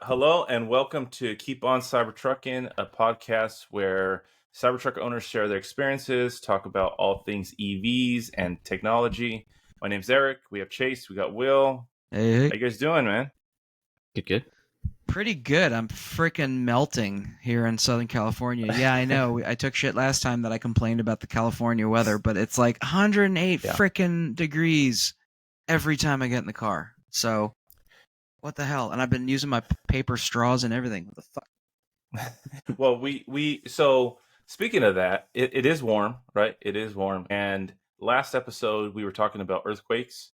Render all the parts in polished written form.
Hello and welcome to Keep On Cybertrucking, a podcast where Cybertruck owners share their experiences, talk about all things EVs and technology. My name's Eric. We have Chase. We got Will. Hey. How you guys doing, man? Good. Pretty good. I'm freaking melting here in Southern California. Yeah, I know. I took shit last time that I complained about the California weather, but it's like 108 freaking degrees every time I get in the car. So, what the hell? And I've been using my paper straws and everything. What the fuck? Well, so speaking of that, it is warm, right? It is warm. And last episode, we were talking about earthquakes.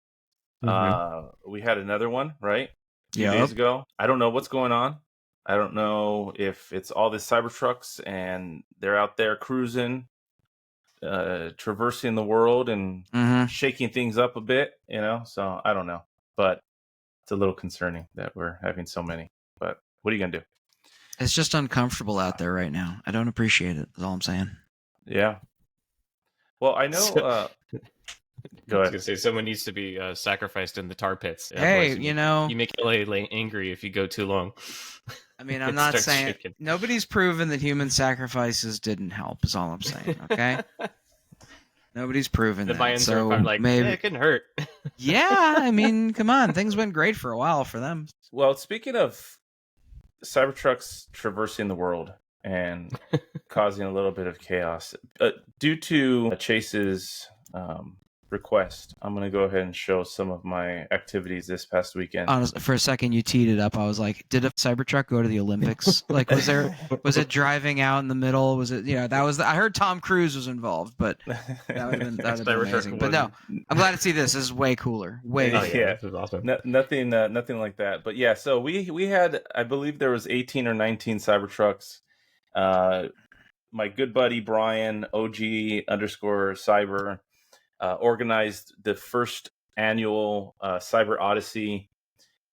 Mm-hmm. We had another one, right? A few days ago. I don't know what's going on. I don't know if it's all the Cybertrucks and they're out there cruising, traversing the world and shaking things up a bit, so I don't know. But it's a little concerning that we're having so many. But what are you going to do? It's just uncomfortable out there right now. I don't appreciate it, is all I'm saying. Yeah. Well, I know... Go ahead. I was going to say, someone needs to be sacrificed in the tar pits. Hey, you make LA angry if you go too long. I mean, I'm not saying... Shaking. Nobody's proven that human sacrifices didn't help, is all I'm saying, okay? Nobody's proven that. So maybe it couldn't hurt. Yeah, I mean, come on. Things went great for a while for them. Well, speaking of Cybertrucks traversing the world and causing a little bit of chaos, due to Chase's... request, I'm going to go ahead and show some of my activities this past weekend. Honestly, for a second you teed it up. I was like, did a Cybertruck go to the Olympics? Like, was it driving out in the middle? Was it, I heard Tom Cruise was involved, but that would have been amazing. But no, I'm glad to see this. This is way cooler. Way cooler. Yeah, this is awesome. Nothing like that. But yeah, so we had, I believe there was 18 or 19 Cybertrucks. My good buddy Brian, OG_cyber, organized the first annual Cyber Odyssey,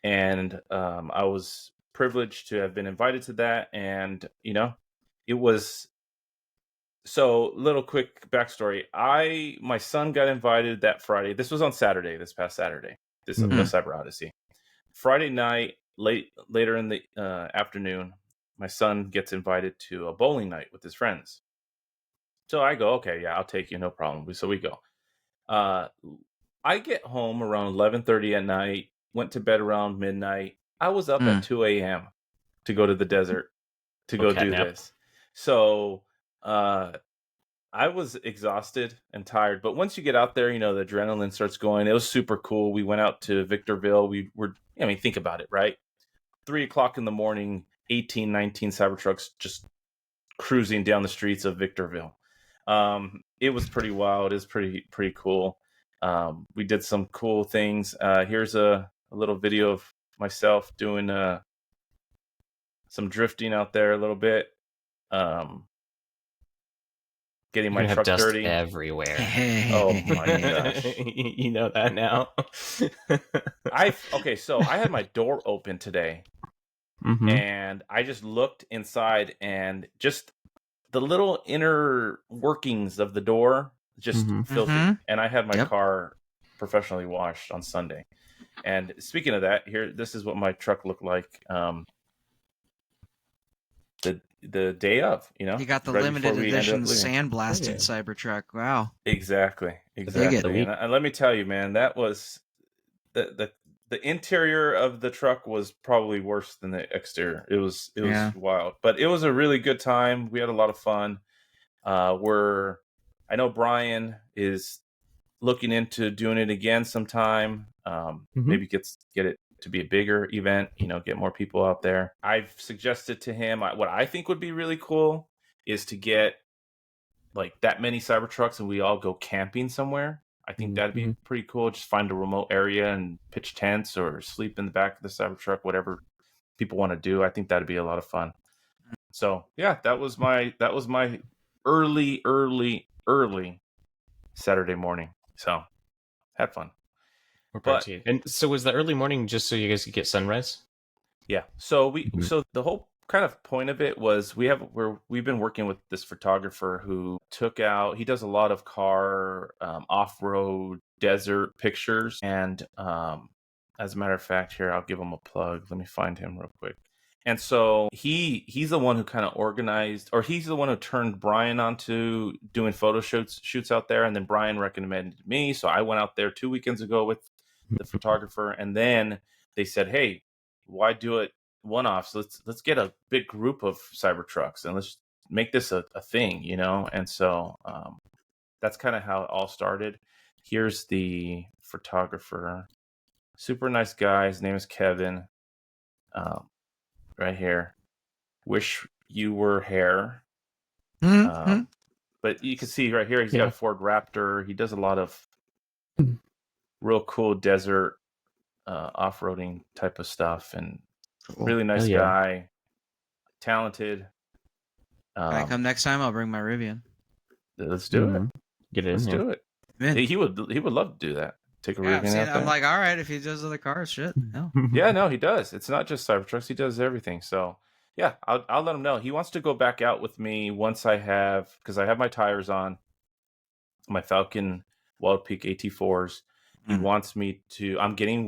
and I was privileged to have been invited to that. And it was so. Little quick backstory: my son got invited that Friday. This was on Saturday, this past Saturday. This is the Cyber Odyssey. Friday night, later in the afternoon, my son gets invited to a bowling night with his friends. So I go, okay, yeah, I'll take you, no problem. So we go. I get home around 11:30 at night, went to bed around midnight. I was up at 2 a.m. to go to the desert to go do this. So I was exhausted and tired. But once you get out there, the adrenaline starts going. It was super cool. We went out to Victorville. Think about it, right? 3 o'clock in the morning, 18, 19 Cybertrucks just cruising down the streets of Victorville. It was pretty wild. It was pretty cool. We did some cool things. Here's a little video of myself doing some drifting out there a little bit. Getting my truck dust dirty everywhere. Oh my gosh. You know that now. So I had my door open today, and I just looked inside, and just the little inner workings of the door just filthy. And I had my car professionally washed on Sunday. And speaking of that, this is what my truck looked like the day of, You got the limited edition sandblasted Cybertruck. Wow. Exactly. And let me tell you, man, that was the interior of the truck was probably worse than the exterior. It was wild, but it was a really good time. We had a lot of fun. I know Brian is looking into doing it again sometime. Maybe get it to be a bigger event, get more people out there. I've suggested to him what I think would be really cool is to get like that many Cybertrucks and we all go camping somewhere. I think that'd be pretty cool. Just find a remote area and pitch tents or sleep in the back of the Cybertruck, whatever people want to do. I think that'd be a lot of fun. So yeah, that was my early Saturday morning. So had fun. And so was the early morning just so you guys could get sunrise? Yeah. So so the whole kind of point of it was we've been working with this photographer who he does a lot of car off-road desert pictures, and as a matter of fact, here I'll give him a plug. Let me find him real quick. And so he's the one who kind of organized, or he's the one who turned Brian onto doing photo shoots out there. And then Brian recommended me. So I went out there 2 weekends ago with the photographer. And then they said, hey, why do it one-off? So let's get a big group of Cybertrucks and let's make this a thing, you know? And so that's kind of how it all started. Here's the photographer. Super nice guy. His name is Kevin. Right here. Wish you were hair. But you can see right here, he's got a Ford Raptor. He does a lot of real cool desert off-roading type of stuff, and really nice guy, talented. Can I come next time? I'll bring my Rivian. Let's do it. Get in. Let's do it. Man. He would love to do that. Take a Rivian out there. I'm like, all right, if he does other cars, shit. No. Yeah, no, he does. It's not just Cybertrucks. He does everything. So yeah, I'll let him know. He wants to go back out with me once I have, because I have my tires on, my Falcon Wild Peak AT4s. He wants me to, I'm getting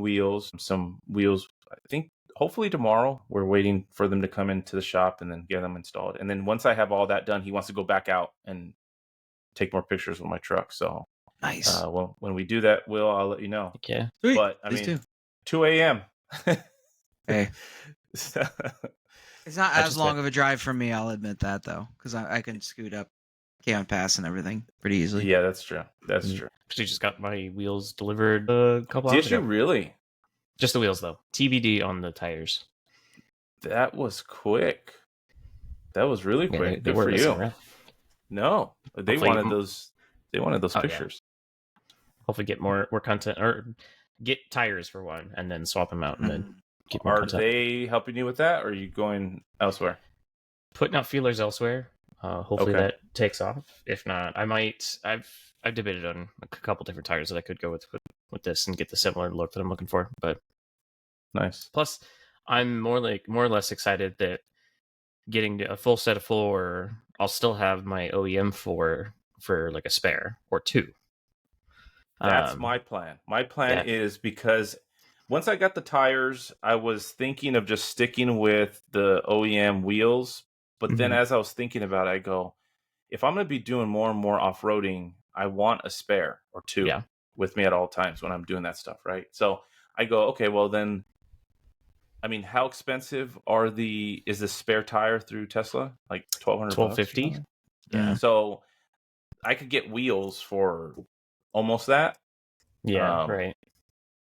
some wheels, I think hopefully tomorrow. We're waiting for them to come into the shop and then get them installed. And then once I have all that done, he wants to go back out and take more pictures with my truck. So nice. Well, when we do that, I'll let you know. Yeah. Sweet. But I mean, 2 a.m. Hey. It's not as long of a drive for me, I'll admit that, though, because I can scoot up Cayon Pass and everything pretty easily. Yeah, that's true. That's true. Actually, just got my wheels delivered a couple hours ago. Did you really? Just the wheels, though. TBD on the tires. That was quick. That was really quick. They Good for you. Around. No, they wanted those. They wanted those pictures. Yeah. Hopefully, get more content, or get tires for one, and then swap them out, and then get more content. Are they helping you with that, or are you going elsewhere? Putting out feelers elsewhere. Hopefully that takes off. If not, I might. I've debated on a couple different tires that I could go with this and get the similar look that I'm looking for. But nice. Plus, I'm more or less excited that getting a full set of 4, I'll still have my OEM for like a spare or 2. That's my plan. My plan is, because once I got the tires, I was thinking of just sticking with the OEM wheels. But then as I was thinking about it, I go, if I'm going to be doing more and more off-roading, I want a spare or 2 with me at all times when I'm doing that stuff, right? So I go, okay, well then, I mean, how expensive is the spare tire through Tesla? Like $1,250? Yeah. So I could get wheels for almost that. Yeah, right.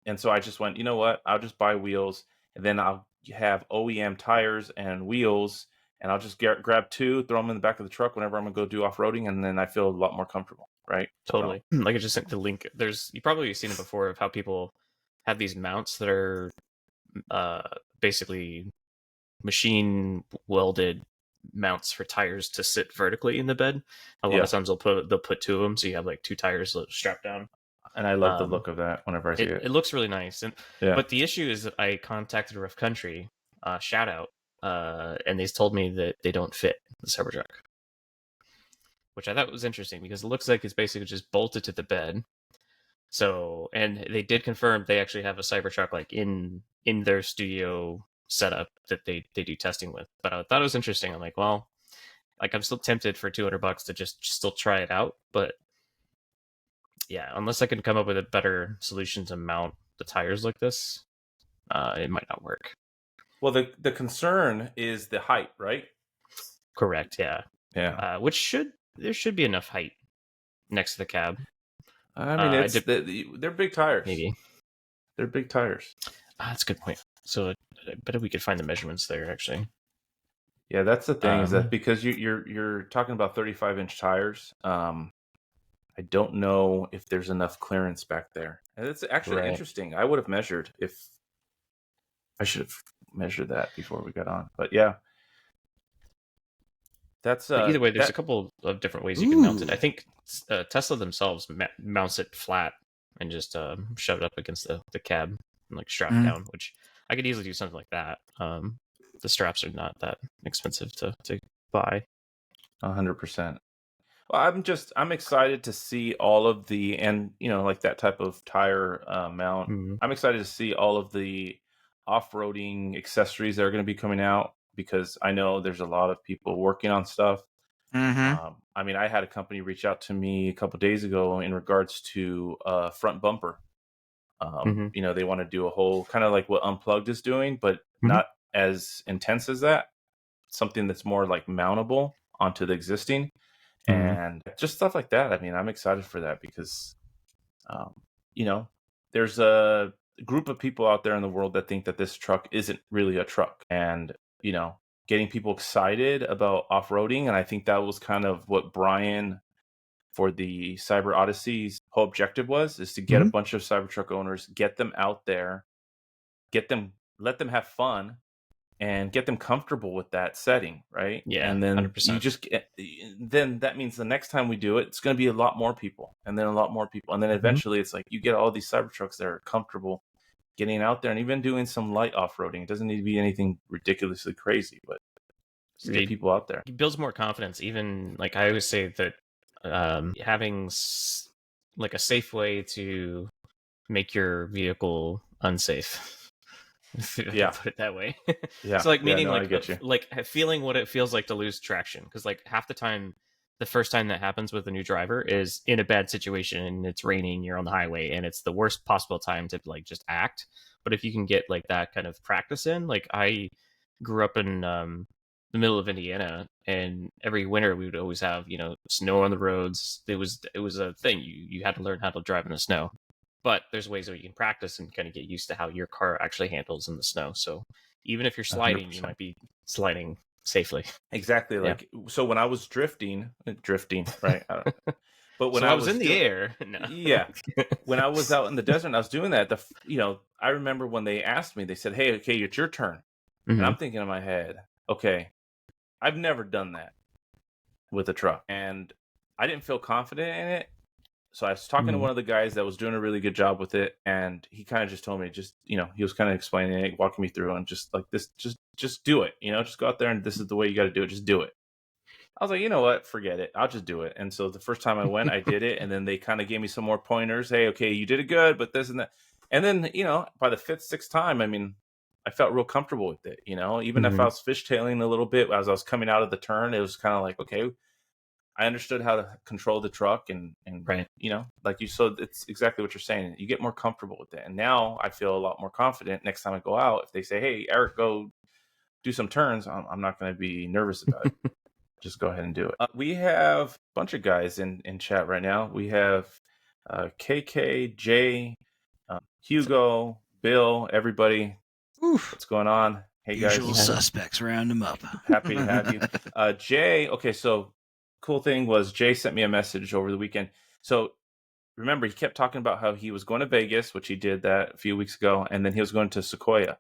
And so I just went, you know what? I'll just buy wheels, and then I'll have OEM tires and wheels, and I'll just grab 2, throw them in the back of the truck whenever I'm going to go do off-roading, and then I feel a lot more comfortable, right? Totally. So, like I just sent the link. You probably seen it before of how people have these mounts that are basically machine welded mounts for tires to sit vertically in the bed. A lot of times they'll put 2 of them, so you have like 2 tires strapped down. And I love the look of that whenever I see it. It looks really nice. But the issue is that I contacted Rough Country, shout out, and they told me that they don't fit the Cybertruck, which I thought was interesting because it looks like it's basically just bolted to the bed. So, and they did confirm they actually have a Cybertruck like in their studio setup that they do testing with. But I thought it was interesting. I'm like, well, like I'm still tempted for $200 to just still try it out, but yeah, unless I can come up with a better solution to mount the tires like this, it might not work. Well, the concern is the height, right? Correct. Yeah. Yeah. There should be enough height next to the cab. I mean, they're big tires. Maybe they're big tires. That's a good point. So I bet we could find the measurements there. Actually. Yeah, that's the thing is that because you're talking about 35-inch tires. I don't know if there's enough clearance back there. And it's actually interesting. I would have measured I should have measured that before we got on. But yeah. That's either way, there's a couple of different ways you can mount it. I think Tesla themselves mounts it flat and just shove it up against the cab and like strap down, which I could easily do something like that. The straps are not that expensive to buy. 100%. Well, I'm excited to see all of like that type of tire mount. I'm excited to see all of the off-roading accessories that are going to be coming out, because I know there's a lot of people working on stuff. I mean, I had a company reach out to me a couple days ago in regards to front bumper. You know, they want to do a whole kind of like what Unplugged is doing, but not as intense as that. Something that's more like mountable onto the existing, and just stuff like that. I mean, I'm excited for that because, you know, there's a group of people out there in the world that think that this truck isn't really a truck, and, you know, getting people excited about off-roading. And I think that was kind of what Brian, for the Cyber Odyssey's whole objective was, is to get a bunch of Cybertruck owners, get them out there, let them have fun, and get them comfortable with that setting, right? Yeah, and then 100%. then that means the next time we do it, it's going to be a lot more people, and then a lot more people, and then eventually it's like you get all these Cybertrucks that are comfortable getting out there and even doing some light off-roading. It doesn't need to be anything ridiculously crazy, but just get people out there. It builds more confidence. Even like I always say that having like a safe way to make your vehicle unsafe. If I can put it that way. So like meaning like feeling what it feels like to lose traction, because like half the time, the first time that happens with a new driver is in a bad situation and it's raining, you're on the highway, and it's the worst possible time to like just act. But if you can get like that kind of practice in, like I grew up in the middle of Indiana, and every winter we would always have, you know, snow on the roads. It was a thing. You had to learn how to drive in the snow. But there's ways where you can practice and kind of get used to how your car actually handles in the snow. So even if you're sliding, 100%. You might be sliding safely. Exactly. Like, so when I was drifting, right? But when so I was in the air. No. Yeah. When I was out in the desert and I was doing that, you know, I remember when they asked me, they said, hey, okay, it's your turn. And I'm thinking in my head, okay, I've never done that with a truck, and I didn't feel confident in it. So I was talking to one of the guys that was doing a really good job with it, and he kind of just told me, just, you know, he was kind of explaining it, walking me through, and just like this, just do it, you know, just go out there and this is the way you got to do it. Just do it. I was like, you know what, forget it. I'll just do it. And so the first time I went, I did it. And then they kind of gave me some more pointers. Hey, okay, you did it good, but this and that. And then, you know, by the fifth, sixth time, I mean, I felt real comfortable with it, you know, even if I was fishtailing a little bit as I was coming out of the turn, it was kind of like, okay, I understood how to control the truck, and right. You know, like you, so it's exactly what you're saying. You get more comfortable with it. And now I feel a lot more confident next time I go out. If they say, hey, Eric, go do some turns, I'm not going to be nervous about it. Just go ahead and do it. We have a bunch of guys in chat right now. We have KK, Jay, Hugo, Bill, everybody. Oof. What's going on? Hey, guys. Usual suspects, round them up. Happy to have you. Jay, okay, so cool thing was Jay sent me a message over the weekend. So remember, he kept talking about how he was going to Vegas, which he did that a few weeks ago, and then he was going to Sequoia.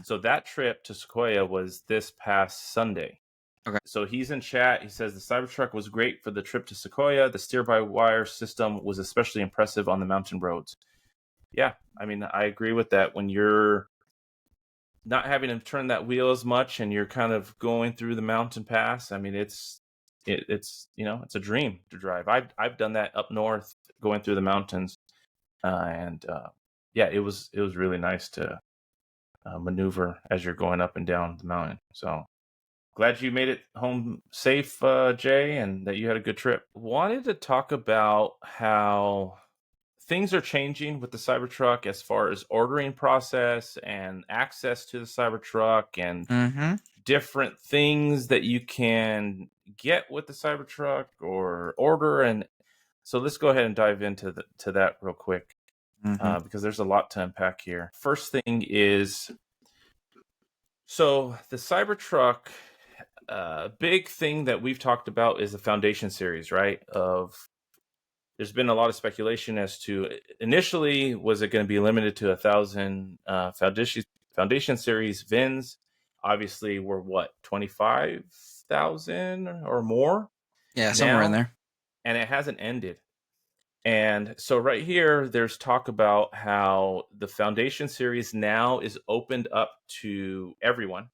So that trip to Sequoia was this past Sunday. Okay. So he's in chat. He says the Cybertruck was great for the trip to Sequoia. The steer-by-wire system was especially impressive on the mountain roads. Yeah, I mean, I agree with that. When you're not having to turn that wheel as much and you're kind of going through the mountain pass, I mean, it's you know, it's a dream to drive. I've done that up north, going through the mountains, and yeah, it was really nice to maneuver as you're going up and down the mountain. So glad you made it home safe, Jay, and that you had a good trip. Wanted to talk about how things are changing with the Cybertruck as far as ordering process and access to the Cybertruck and different things that you can get with the Cybertruck or order. And so let's go ahead and dive into that real quick, because there's a lot to unpack here. First thing is, so the Cybertruck, big thing that we've talked about is the Foundation series, right? There's been a lot of speculation as to, initially, was it going to be limited to 1,000 Foundation series VINs? Obviously, we're what, 25,000 or more? Yeah, somewhere in there. And it hasn't ended. And so right here, there's talk about how the Foundation series now is opened up to everyone,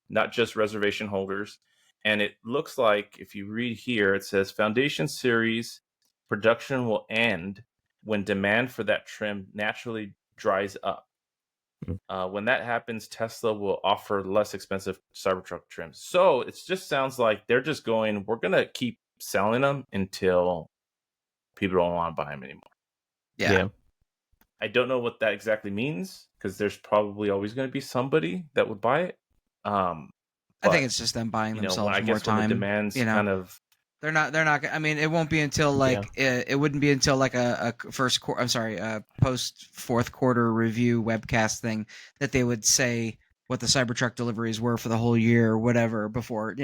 not just reservation holders. And it looks like, if you read here, it says Foundation series production will end when demand for that trim naturally dries up. When that happens, Tesla will offer less expensive Cybertruck trims. So it just sounds like they're just going, we're going to keep selling them until people don't want to buy them anymore. Yeah. I don't know what that exactly means, because there's probably always going to be somebody that would buy it. I think it's just them buying themselves more time. When the demand's kind of... They're not. I mean, it won't be until it wouldn't be until like a post fourth quarter review webcast thing that they would say what the Cybertruck deliveries were for the whole year or whatever before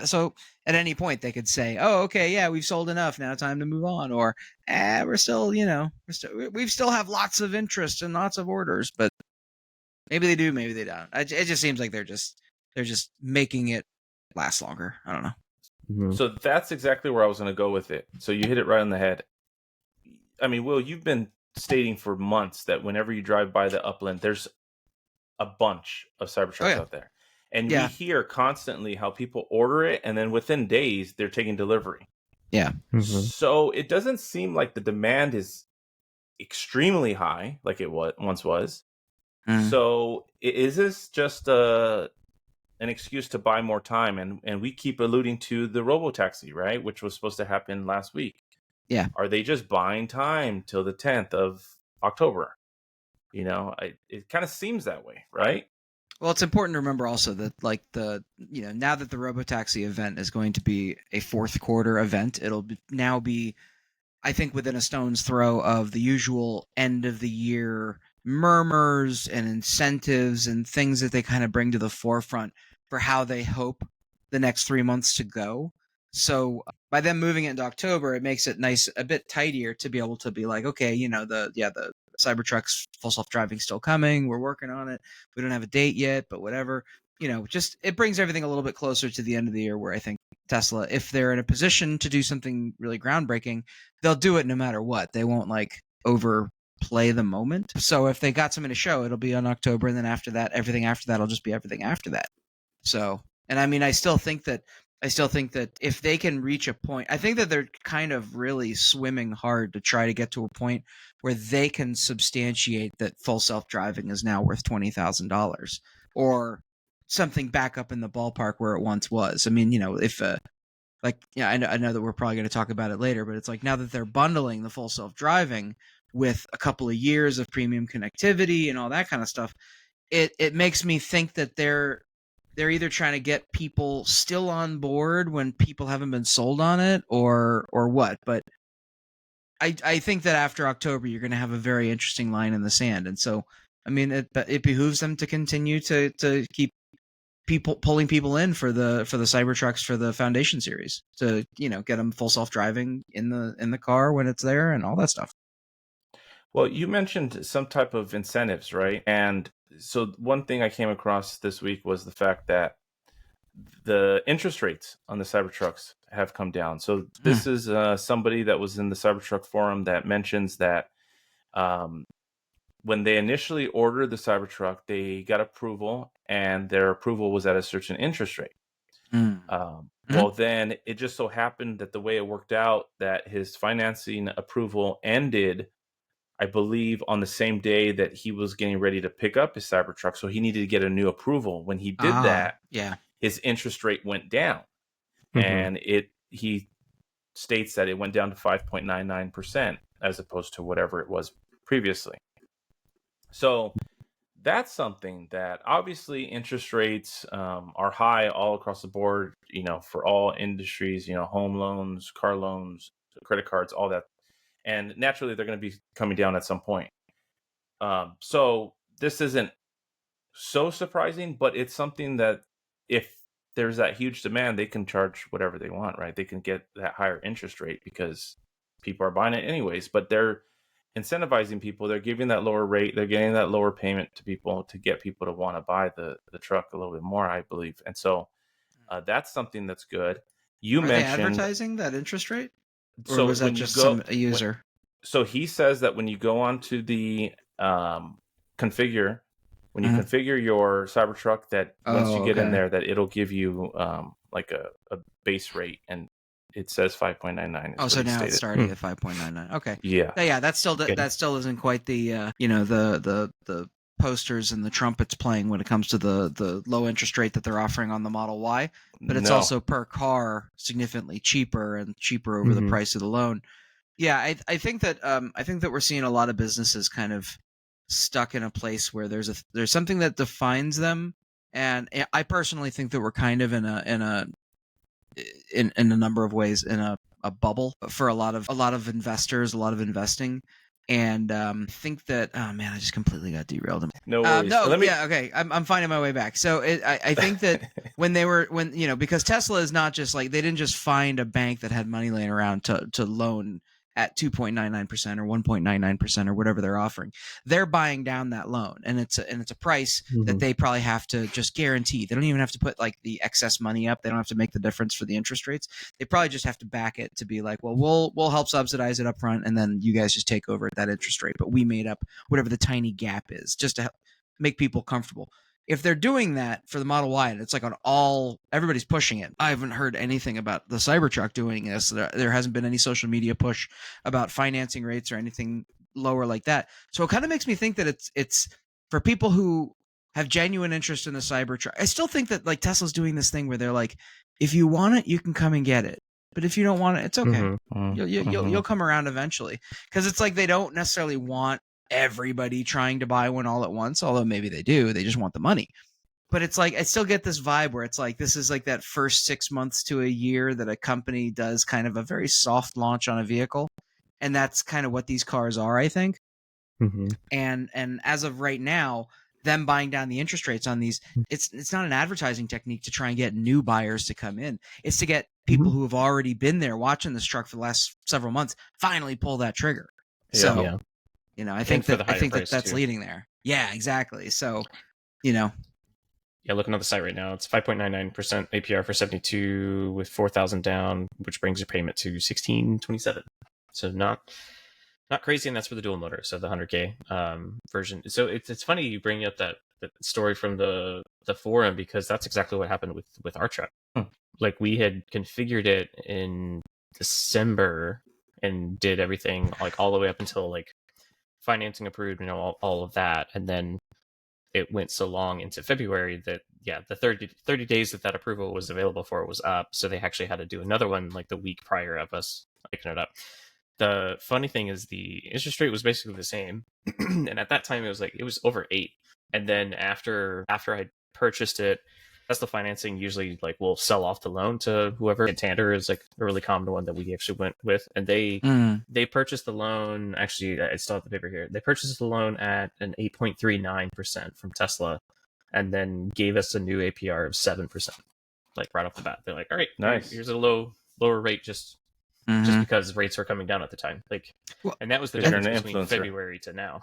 so at any point they could say, oh, okay, yeah, we've sold enough, now time to move on, or we still have lots of interest and lots of orders, but maybe they do, maybe they don't. It just seems like they're just making it last longer. I don't know. Mm-hmm. So that's exactly where I was going to go with it. So you hit it right on the head. I mean, Will, you've been stating for months that whenever you drive by the Upland, there's a bunch of Cybertrucks out there. And we hear constantly how people order it, and then within days, they're taking delivery. Yeah. Mm-hmm. So it doesn't seem like the demand is extremely high like it once was. Mm. So is this just an excuse to buy more time? And we keep alluding to the Robo taxi, right? Which was supposed to happen last week. Yeah. Are they just buying time till the 10th of October? It kind of seems that way, right? Well, it's important to remember also that now that the Robo taxi event is going to be a fourth quarter event, it'll now be, I think, within a stone's throw of the usual end of the year murmurs and incentives and things that they kind of bring to the forefront for how they hope the next 3 months to go. So by them moving it into October, it makes it nice, a bit tidier to be able to be like, okay, the Cybertrucks full self-driving still coming. We're working on it. We don't have a date yet, but whatever. Just it brings everything a little bit closer to the end of the year, where I think Tesla, if they're in a position to do something really groundbreaking, they'll do it no matter what. They won't overplay the moment. So if they got something to show, it'll be on October, and then after that, everything after that will just be everything after that. So, and I mean, I still think that if they can reach a point, I think that they're kind of really swimming hard to try to get to a point where they can substantiate that full self-driving is now worth $20,000 or something back up in the ballpark where it once was. I mean, if I know that we're probably going to talk about it later, but it's like now that they're bundling the full self-driving with a couple of years of premium connectivity and all that kind of stuff, it makes me think that they're either trying to get people still on board when people haven't been sold on it or what. But I think that after October, you're going to have a very interesting line in the sand. And so, I mean, it behooves them to continue to keep pulling people in for the Cybertrucks for the Foundation series to, get them full self-driving in the car when it's there and all that stuff. Well, you mentioned some type of incentives, right? And so one thing I came across this week was the fact that the interest rates on the Cybertrucks have come down. So this is somebody that was in the Cybertruck forum that mentions that when they initially ordered the Cybertruck, they got approval, and their approval was at a certain interest rate. Well, then it just so happened that the way it worked out, that his financing approval ended, I believe, on the same day that he was getting ready to pick up his Cybertruck. So he needed to get a new approval. When he did that, his interest rate went down. And he states that it went down to 5.99% as opposed to whatever it was previously. So that's something that obviously interest rates are high all across the board, for all industries, home loans, car loans, credit cards, all that. And naturally, they're going to be coming down at some point. So this isn't so surprising, but it's something that if there's that huge demand, they can charge whatever they want, right? They can get that higher interest rate because people are buying it anyways, but they're incentivizing people. They're giving that lower rate. They're getting that lower payment to people to get people to want to buy the truck a little bit more, I believe. And so that's something that's good. Are mentioned they advertising that interest rate? Or was that just a user? So he says that when you go onto the configure, when you configure your Cybertruck, that once you get in there, that it'll give you like a base rate, and it says 5.99. Oh, so now it's starting at 5.99. Okay. Yeah. That still isn't quite the the posters and the trumpets playing when it comes to the low interest rate that they're offering on the Model Y, but it's also per car significantly cheaper over the price of the loan. Yeah, I think that we're seeing a lot of businesses kind of stuck in a place where there's something that defines them, and I personally think that we're kind of in a number of ways in a bubble for a lot of investors, a lot of investing. And I think that I just completely got derailed. No worries. Okay. I'm finding my way back. So I think that because Tesla is not just like, they didn't just find a bank that had money laying around to loan at 2.99% or 1.99% or whatever they're offering. They're buying down that loan, and it's a price that they probably have to just guarantee. They don't even have to put like the excess money up. They don't have to make the difference for the interest rates. They probably just have to back it to be like, well, we'll help subsidize it up front, and then you guys just take over at that interest rate. But we made up whatever the tiny gap is just to help make people comfortable. If they're doing that for the Model Y, and it's like everybody's pushing it. I haven't heard anything about the Cybertruck doing this. There hasn't been any social media push about financing rates or anything lower like that. So it kind of makes me think that it's for people who have genuine interest in the Cybertruck. I still think that like Tesla's doing this thing where they're like, if you want it, you can come and get it. But if you don't want it, it's okay. You'll come around eventually. Because it's like they don't necessarily want everybody trying to buy one all at once, although maybe they do. They just want the money. But it's like I still get this vibe where it's like this is like that first 6 months to a year that a company does kind of a very soft launch on a vehicle, and that's kind of what these cars are, I think. And as of right now, them buying down the interest rates on these, it's not an advertising technique to try and get new buyers to come in. It's to get people who have already been there watching this truck for the last several months finally pull that trigger. So I think that's leading there. Yeah, exactly. So, Yeah, looking at the site right now, it's 5.99% APR for 72 with 4,000 down, which brings your payment to 1,627. So not crazy, and that's for the dual motor, so the 100K version. So it's funny you bring up that story from the forum, because that's exactly what happened with our truck. Like, we had configured it in December and did everything like all the way up until like financing approved, all of that, and then it went so long into February that the 30 days that approval was available for it was up, so they actually had to do another one like the week prior of us picking it up. The funny thing is the interest rate was basically the same, and at that time it was over 8. And then after I purchased it, Tesla financing usually like will sell off the loan to whoever. Santander is like a really common one that we actually went with, and they purchased the loan. Actually, I still have the paper here. They purchased the loan at an 8.39% from Tesla, and then gave us a new APR of 7%. Like right off the bat, they're like, "All right, nice. Here's a lower rate just because rates were coming down at the time." Like, and that was the difference between February to now.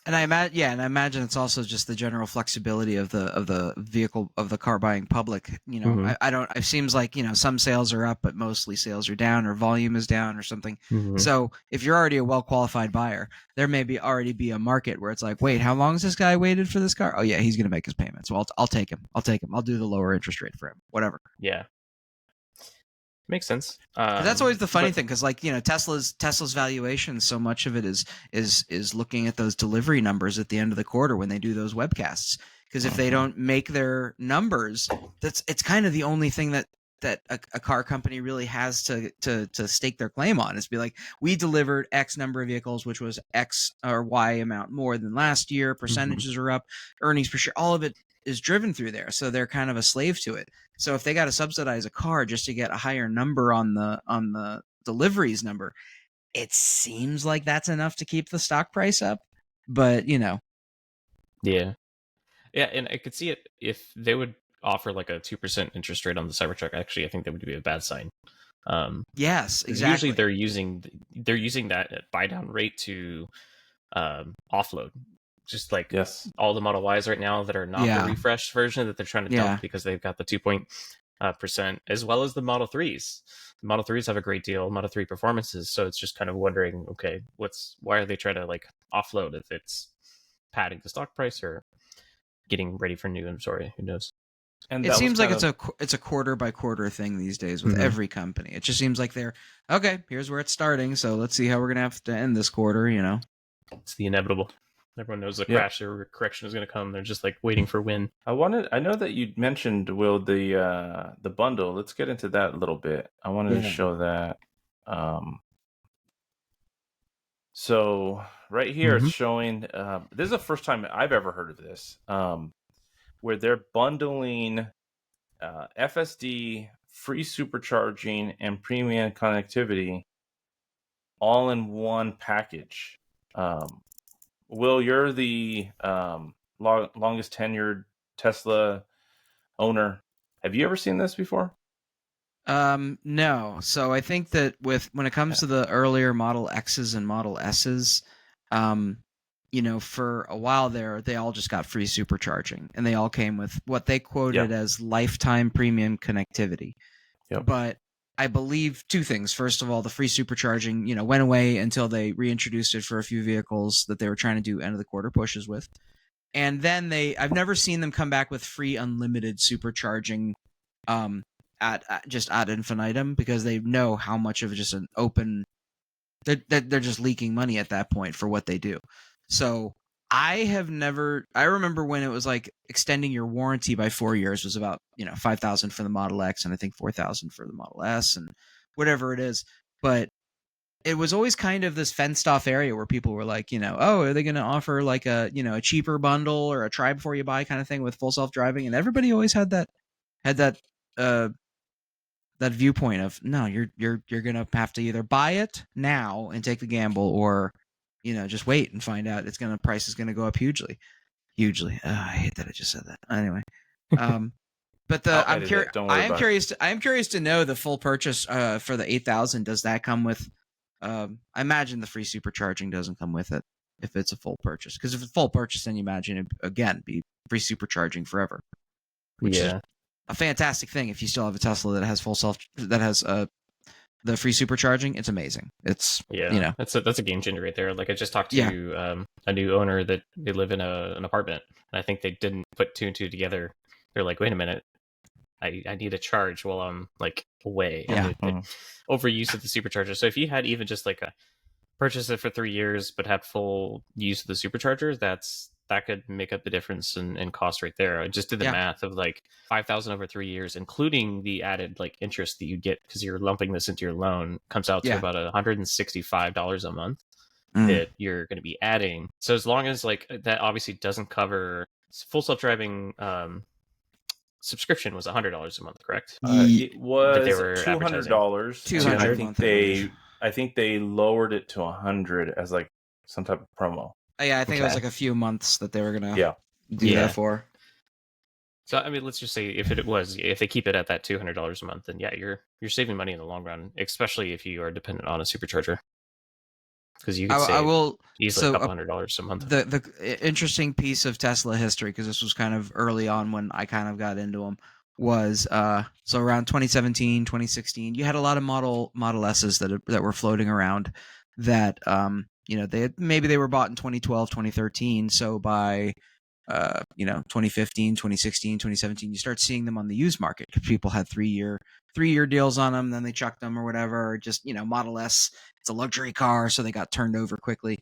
And I imagine it's also just the general flexibility of the vehicle, of the car buying public. It seems like some sales are up, but mostly sales are down, or volume is down, or something. So if you're already a well qualified buyer, there may already be a market where it's like, wait, how long has this guy waited for this car? Oh yeah, he's gonna make his payments. Well, I'll take him. I'll do the lower interest rate for him. Whatever. Yeah. Makes sense. That's always the funny thing, because Tesla's valuation, so much of it is looking at those delivery numbers at the end of the quarter when they do those webcasts. Because if they don't make their numbers, it's kind of the only thing that a car company really has to stake their claim on, is be like, we delivered X number of vehicles, which was X or Y amount more than last year. Percentages are up, earnings per share, all of it is driven through there. So they're kind of a slave to it. So if they got to subsidize a car just to get a higher number on the deliveries number, it seems like that's enough to keep the stock price up. But yeah, and I could see it if they would offer like a 2% interest rate on the Cybertruck. Actually, I think that would be a bad sign. Yes, exactly. Usually they're using that buy down rate to offload. Just like all the Model Ys right now that are not the refreshed version that they're trying to dump because they've got the 2% as well as the Model 3s. The Model 3s have a great deal, Model 3 performances. So it's just kind of wondering, okay, why are they trying to like offload if it's padding the stock price or getting ready for new inventory? Who knows? And it seems like it's a quarter by quarter thing these days with every company. It just seems like they're okay. Here's where it's starting, so let's see how we're gonna have to end this quarter. It's the inevitable. Everyone knows the crash or correction is going to come. They're just like waiting for when. I know that you mentioned, Will, the bundle. Let's get into that a little bit. I wanted to show that. So right here it's showing. This is the first time I've ever heard of this, where they're bundling FSD, free supercharging, and premium connectivity all in one package. Will, you're the longest tenured Tesla owner. Have you ever seen this before? No. So I think that when it comes to the earlier Model X's and Model S's, for a while there, they all just got free supercharging, and they all came with what they quoted as lifetime premium connectivity. Yep. But I believe two things. First of all, the free supercharging, went away until they reintroduced it for a few vehicles that they were trying to do end of the quarter pushes with. And then I've never seen them come back with free unlimited supercharging, at just ad infinitum, because they know how much of just an open, they're just leaking money at that point for what they do. So I remember when it was like extending your warranty by 4 years was about, $5,000 for the Model X and I think $4,000 for the Model S and whatever it is. But it was always kind of this fenced off area where people were like, oh, are they going to offer like a cheaper bundle or a try before you buy kind of thing with full self-driving? And everybody always had that viewpoint of, no, you're going to have to either buy it now and take the gamble, or just wait and find out price is going to go up hugely. I hate that I just said that. Anyway, but I'm curious to know the full purchase for the 8,000. Does that come with? I imagine the free supercharging doesn't come with it if it's a full purchase. Because if it's full purchase, then you imagine it again be free supercharging forever, which is a fantastic thing. If you still have a Tesla that has the free supercharging, it's amazing. It's that's a game changer right there. Like I just talked to a new owner that they live in an apartment, and I think they didn't put two and two together. They're like, wait a minute, I need a charge while I'm like away. Yeah. Overuse of the supercharger. So if you had even just like purchase it for 3 years but had full use of the superchargers, that could make up the difference in cost right there. I just did the math of like 5,000 over 3 years, including the added like interest that you get because you're lumping this into your loan, comes out to about $165 a month that you're going to be adding. So as long as like that obviously doesn't cover full self-driving, subscription was $100 a month, correct? It was $200. I think they lowered it to $100 as like some type of promo. Yeah, I think it was like a few months that they were gonna do that for. So I mean, let's just say if they keep it at that $200 a month, then you're saving money in the long run, especially if you are dependent on a supercharger. Because you can save easily a couple $100 a month. The interesting piece of Tesla history, because this was kind of early on when I kind of got into them, was so around 2017, 2016, you had a lot of Model S's that were floating around that they were bought in 2012, 2013. So by 2015, 2016, 2017, you start seeing them on the used market because people had 3-year deals on them. Then they chucked them or whatever. Or just, Model S, it's a luxury car, so they got turned over quickly.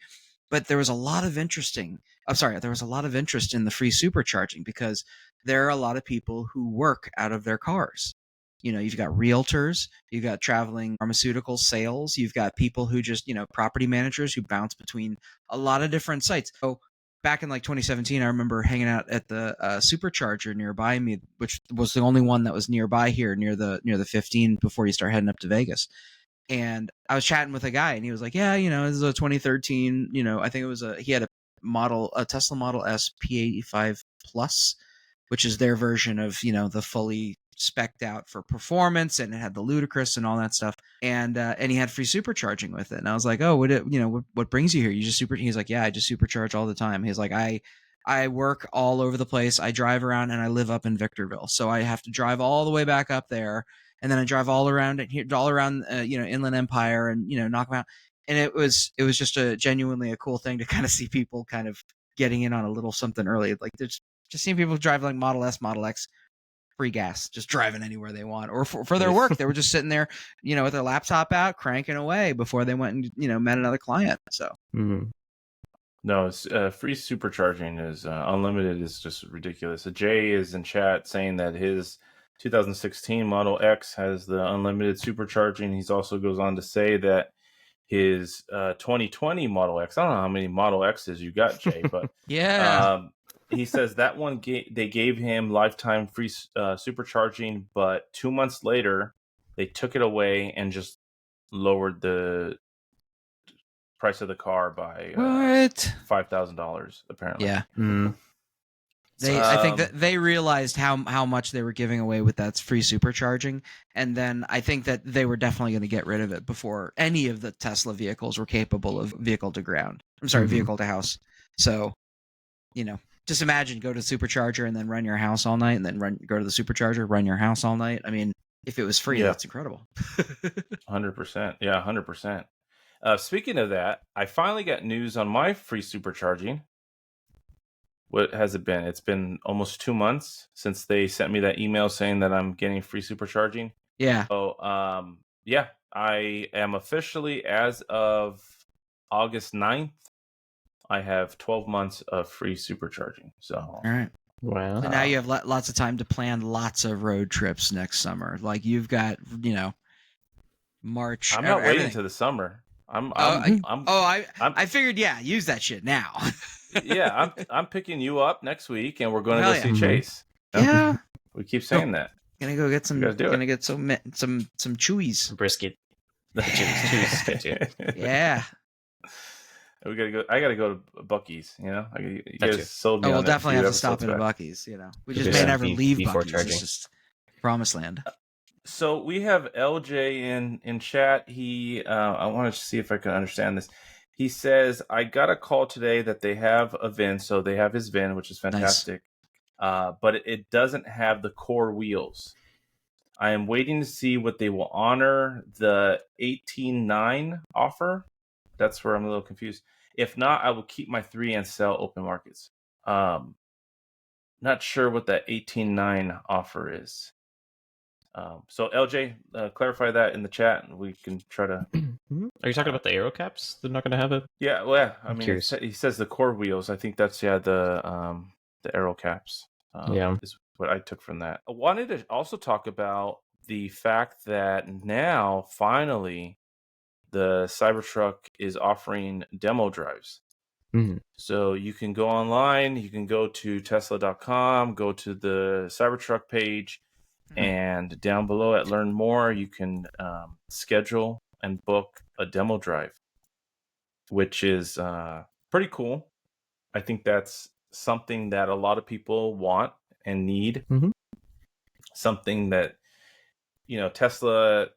But there was a lot of interest in the free supercharging because there are a lot of people who work out of their cars. You've got realtors, you've got traveling pharmaceutical sales, you've got people who just, property managers who bounce between a lot of different sites. So back in like 2017, I remember hanging out at the supercharger nearby me, which was the only one that was nearby here near the 15 before you start heading up to Vegas. And I was chatting with a guy and he was like, yeah, this is a 2013, I think it was he had a Tesla Model S P85 Plus, which is their version of, the fully spec'd out for performance, and it had the ludicrous and all that stuff. And he had free supercharging with it. And I was like, oh, what brings you here? You just He's like, yeah, I just supercharge all the time. He's like, I work all over the place. I drive around and I live up in Victorville. So I have to drive all the way back up there. And then I drive all around Inland Empire and, knock them out. And it was just genuinely a cool thing to kind of see people kind of getting in on a little something early. Like there's just seeing people drive like Model S, Model X, free gas, just driving anywhere they want, or for their work. They were just sitting there, with their laptop out, cranking away before they went and, met another client. So No, it's, free supercharging is unlimited is just ridiculous. Jay is in chat saying that his 2016 Model X has the unlimited supercharging. He's also goes on to say that his 2020 Model X, I don't know how many Model X's you got, Jay, but Yeah. he says that one they gave him lifetime free supercharging, but 2 months later they took it away and just lowered the price of the car by What? $5,000 apparently. Yeah. Mm. I think that they realized how much they were giving away with that free supercharging, and then I think that they were definitely going to get rid of it before any of the Tesla vehicles were capable of vehicle to ground. I'm sorry, vehicle to house. So, just imagine go to the supercharger and then run your house all night, and then go to the supercharger, run your house all night. I mean, if it was free, that's incredible. 100%. Yeah, 100%. Speaking of that, I finally got news on my free supercharging. What has it been? It's been almost 2 months since they sent me that email saying that I'm getting free supercharging. Yeah. So, yeah, I am officially, as of August 9th, I have 12 months of free supercharging. So, all right. Wow. So now you have lots of time to plan lots of road trips next summer. Like you've got, March. I'm not waiting to the summer. I figured, use that shit now. Yeah, I'm picking you up next week, and we're going to go see Chase. Yeah, we keep saying that. Gonna go get some. Gonna get some chewies. Brisket. Chewies. Yeah. We gotta go. I gotta go to Buc-ee's. You guys sold me. We'll definitely have to stop at Buc-ee's. We just may never leave Buc-ee's. It's just promised land. So we have LJ in chat. He, I wanted to see if I can understand this. He says, I got a call today that they have a VIN. So they have his VIN, which is fantastic. Nice. But it doesn't have the core wheels. I am waiting to see what they will honor the 18.9 offer. That's where I'm a little confused. If not, I will keep my 3 and sell open markets. Not sure what that 18.9 offer is. So LJ, clarify that in the chat, and we can try to. Are you talking about the aero caps? They're not going to have it. Yeah, well, I mean, he says the core wheels. I think that's the aero caps. Is what I took from that. I wanted to also talk about the fact that now finally the Cybertruck is offering demo drives. Mm-hmm. So you can go online, you can go to Tesla.com, go to the Cybertruck page. And down below at Learn More, you can schedule and book a demo drive, which is pretty cool. I think that's something that a lot of people want and need. Mm-hmm. Something that, Tesla,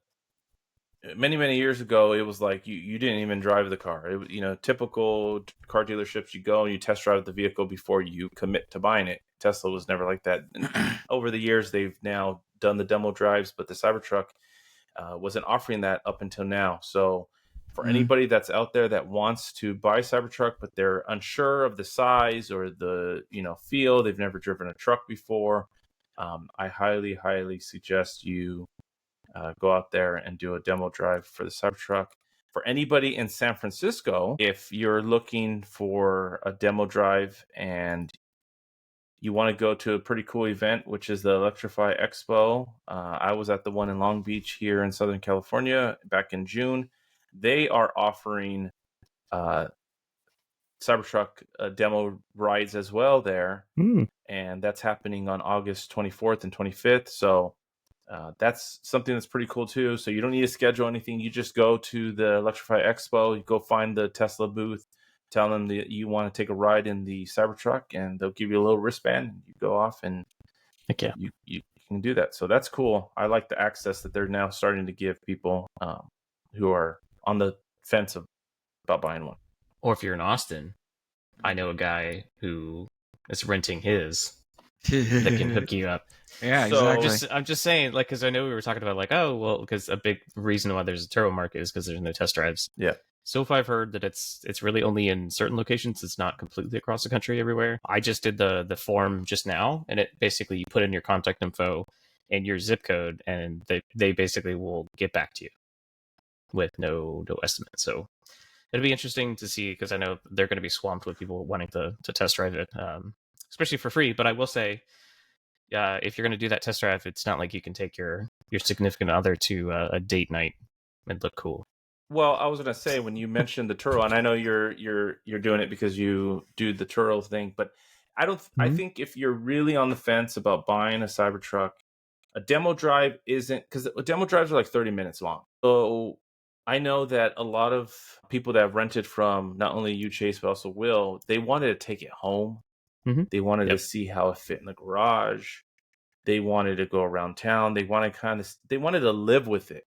many years ago, it was like you didn't even drive the car. It, typical car dealerships, you go and you test drive the vehicle before you commit to buying it. Tesla was never like that. And over the years, they've now done the demo drives, but the Cybertruck wasn't offering that up until now. So for anybody that's out there that wants to buy Cybertruck, but they're unsure of the size or the feel, they've never driven a truck before, I highly suggest you go out there and do a demo drive for the Cybertruck. For anybody in San Francisco, if you're looking for a demo drive and you want to go to a pretty cool event, which is the Electrify Expo. I was at the one in Long Beach here in Southern California back in June. They are offering Cybertruck demo rides as well there. And that's happening on August 24th and 25th. So that's something that's pretty cool too. So you don't need to schedule anything. You just go to the Electrify Expo, you go find the Tesla booth, tell them that you want to take a ride in the Cybertruck, and they'll give you a little wristband. You go off, and you can do that. So that's cool. I like the access that they're now starting to give people who are on the fence about buying one. Or if you're in Austin, I know a guy who is renting his that can hook you up. Yeah, exactly. I'm just saying, because I know we were talking about because a big reason why there's a turbo market is because there's no test drives. Yeah. So far, I've heard that it's really only in certain locations. It's not completely across the country everywhere. I just did the form just now, and it basically you put in your contact info and your zip code, and they basically will get back to you with no estimate. So It'll be interesting to see, because I know they're going to be swamped with people wanting to test drive it, especially for free. But I will say, if you're going to do that test drive, it's not like you can take your significant other to a date night and look cool. Well, I was gonna say, when you mentioned the Turo, and I know you're doing it because you do the Turo thing, but I don't. I think if you're really on the fence about buying a Cybertruck, a demo drive isn't, because demo drives are like 30 minutes long. So I know that a lot of people that have rented from not only you, Chase, but also Will, they wanted to take it home. They wanted to see how it fit in the garage. They wanted to go around town. They wanted to live with it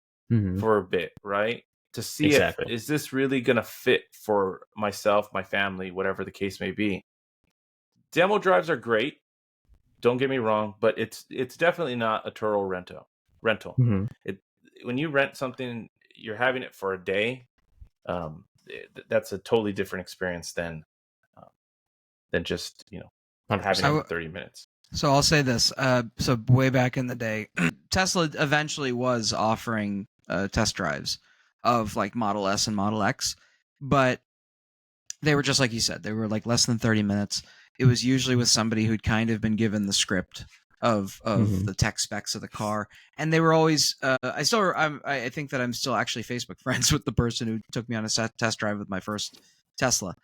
for a bit, right? To see if, is this really going to fit for myself, my family, whatever the case may be. Demo drives are great. Don't get me wrong, but it's definitely not a Turo rental. When you rent something, you're having it for a day. That's a totally different experience than just, having it for 30 minutes. So I'll say this. So way back in the day, Tesla eventually was offering test drives of like Model S and Model X, but they were just like you said, they were like less than 30 minutes. It was usually with somebody who'd kind of been given the script of the tech specs of the car, and they were always. I think that I'm still actually Facebook friends with the person who took me on a test drive with my first Tesla.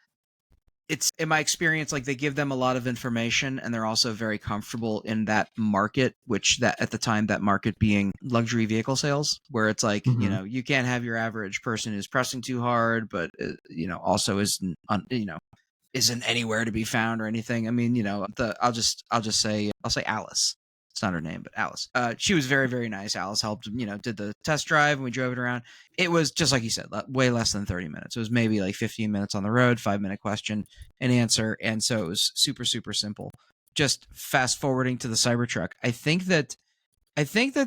It's, in my experience, like they give them a lot of information, and they're also very comfortable in that market, which that at the time, that market being luxury vehicle sales, where it's like, you can't have your average person who's pressing too hard, but also isn't anywhere to be found or anything. I mean, I'll say Alice. It's not her name, but Alice. She was very, very nice. Alice helped, did the test drive, and we drove it around. It was just like you said, way less than 30 minutes. It was maybe like 15 minutes on the road, 5-minute question and answer. And so it was super, super simple. Just fast forwarding to the Cybertruck. I think that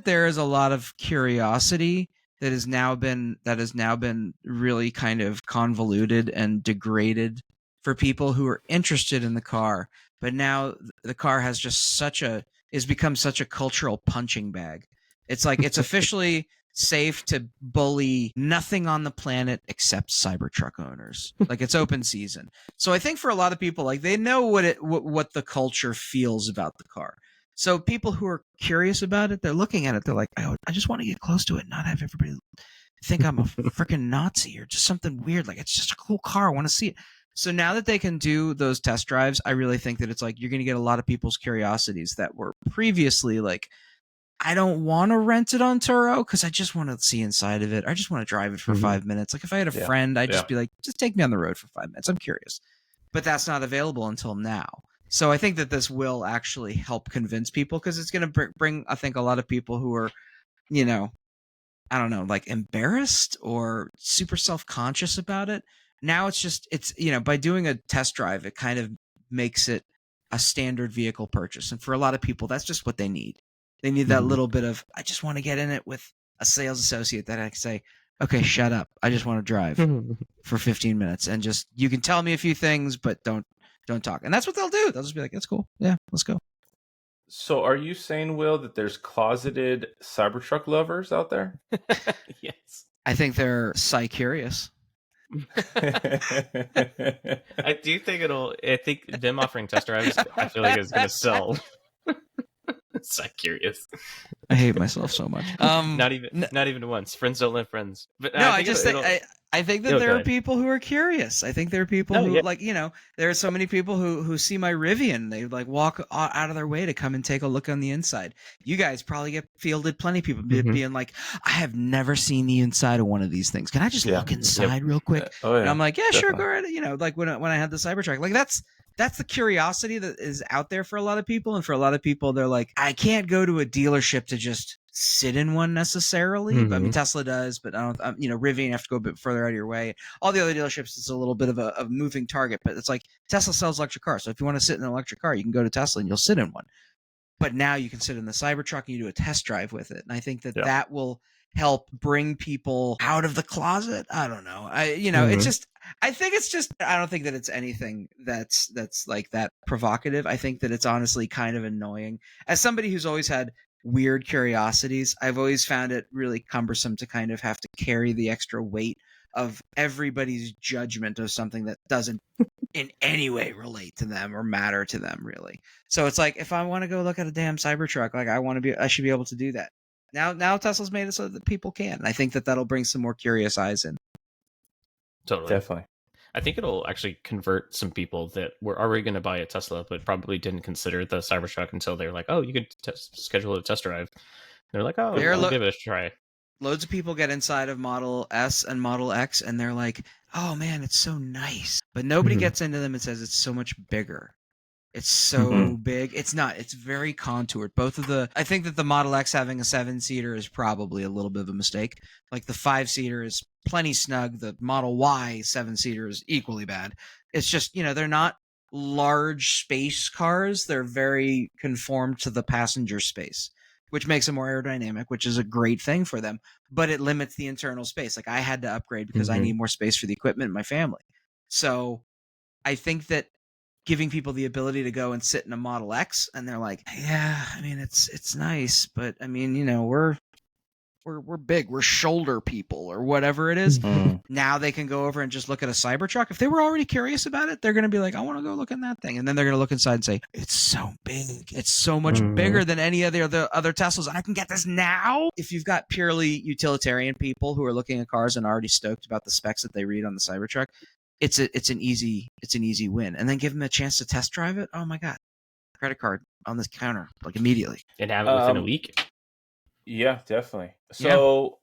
there is a lot of curiosity that has now been really kind of convoluted and degraded for people who are interested in the car. But now the car has just become such a cultural punching bag. It's like it's officially safe to bully nothing on the planet except Cybertruck owners. Like, it's open season. So I think for a lot of people, like, they know what the culture feels about the car. So people who are curious about it, they're looking at it, they're like, I just want to get close to it, not have everybody think I'm a freaking Nazi or just something weird. Like, it's just a cool car. I want to see it. So now that they can do those test drives, I really think that it's like you're going to get a lot of people's curiosities that were previously like, I don't want to rent it on Turo because I just want to see inside of it. I just want to drive it for 5 minutes. Like, if I had a friend, I'd just be like, just take me on the road for 5 minutes. I'm curious. But that's not available until now. So I think that this will actually help convince people, because it's going to bring, I think, a lot of people who are, I don't know, like embarrassed or super self-conscious about it. Now it's by doing a test drive, it kind of makes it a standard vehicle purchase. And for a lot of people, that's just what they need. They need that little bit of, I just want to get in it with a sales associate that I can say, okay, shut up. I just want to drive for 15 minutes and just, you can tell me a few things, but don't talk. And that's what they'll do. They'll just be like, that's cool. Yeah, let's go. So are you saying, Will, that there's closeted Cybertruck lovers out there? Yes. I think they're curious. I do think I think them offering test drives, I feel like it's going to sell. Curious. I hate myself so much. Not even once. Friends don't let friends. But no, I think that there are people who are curious. I think there are people who like, there are so many people who see my Rivian. They like walk out of their way to come and take a look on the inside. You guys probably get fielded plenty of people being like, I have never seen the inside of one of these things. Can I just look inside real quick? And I'm like, yeah, sure, go ahead. Like when I had the Cybertruck, like that's the curiosity that is out there for a lot of people. And for a lot of people, they're like, I can't go to a dealership to just sit in one necessarily. I mean, Tesla does, but I don't, Rivian, you have to go a bit further out of your way. All the other dealerships, it's a little bit of a moving target, but it's like Tesla sells electric cars. So if you want to sit in an electric car, you can go to Tesla and you'll sit in one. But now you can sit in the Cybertruck and you do a test drive with it. And I think that will help bring people out of the closet. I don't know. It's just, I don't think that it's anything that's like that provocative. I think that it's honestly kind of annoying. As somebody who's always had weird curiosities, I've always found it really cumbersome to kind of have to carry the extra weight of everybody's judgment of something that doesn't in any way relate to them or matter to them, really. So it's like, if I want to go look at a damn Cybertruck, like I should be able to do that. Now Tesla's made it so that people can. I think that'll bring some more curious eyes in. Totally. Definitely. I think it'll actually convert some people that were already going to buy a Tesla, but probably didn't consider the Cybertruck until they're like, oh, you could schedule a test drive. They're like, oh, I'll give it a try. Loads of people get inside of Model S and Model X, and they're like, oh man, it's so nice. But nobody gets into them and says it's so much bigger. It's so big. It's not. It's very contoured. I think that the Model X having a 7-seater is probably a little bit of a mistake. Like the 5-seater is plenty snug. The Model Y 7-seater is equally bad. It's just, they're not large space cars. They're very conformed to the passenger space, which makes them more aerodynamic, which is a great thing for them. But it limits the internal space. Like I had to upgrade because I need more space for the equipment in my family. So I think that giving people the ability to go and sit in a Model X, and they're like, yeah, I mean, it's nice, but I mean, we're big, we're shoulder people or whatever it is. Now they can go over and just look at a Cybertruck. If they were already curious about it, they're going to be like, I want to go look at that thing. And then they're going to look inside and say, it's so big. It's so much bigger than any of the other Teslas. I can get this now. If you've got purely utilitarian people who are looking at cars and already stoked about the specs that they read on the Cybertruck, it's an easy win. And then give them a chance to test drive it. Oh my God. Credit card on this counter, like immediately. And have it within a week. Yeah, definitely. So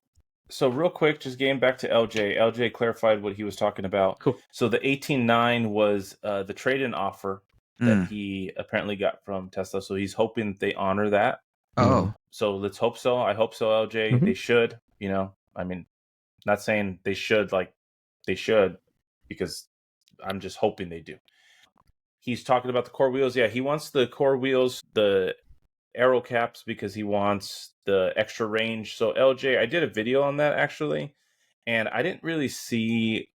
real quick, just getting back to LJ. LJ clarified what he was talking about. Cool. So the 18.9 was the trade-in offer that he apparently got from Tesla. So he's hoping that they honor that. Oh. So let's hope so. I hope so, LJ. They should, I mean, not saying they should, like they should, because I'm just hoping they do. He's talking about the core wheels. Yeah, he wants the core wheels, the aero caps, because he wants the extra range. So LJ, I did a video on that actually, and I didn't really see,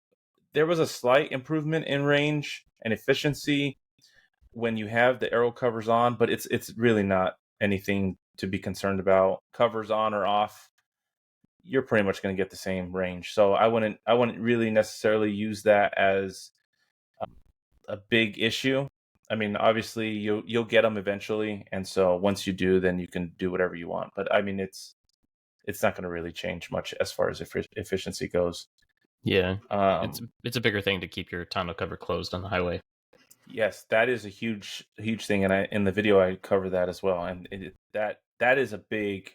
there was a slight improvement in range and efficiency when you have the aero covers on, but it's really not anything to be concerned about. Covers on or off, you're pretty much going to get the same range. So I wouldn't really necessarily use that as a big issue. I mean, obviously you'll get them eventually, and so once you do, then you can do whatever you want. But I mean, it's not going to really change much as far as efficiency goes. Yeah, it's a bigger thing to keep your tonneau cover closed on the highway. Yes, that is a huge thing, and in the video I cover that as well. And that is a big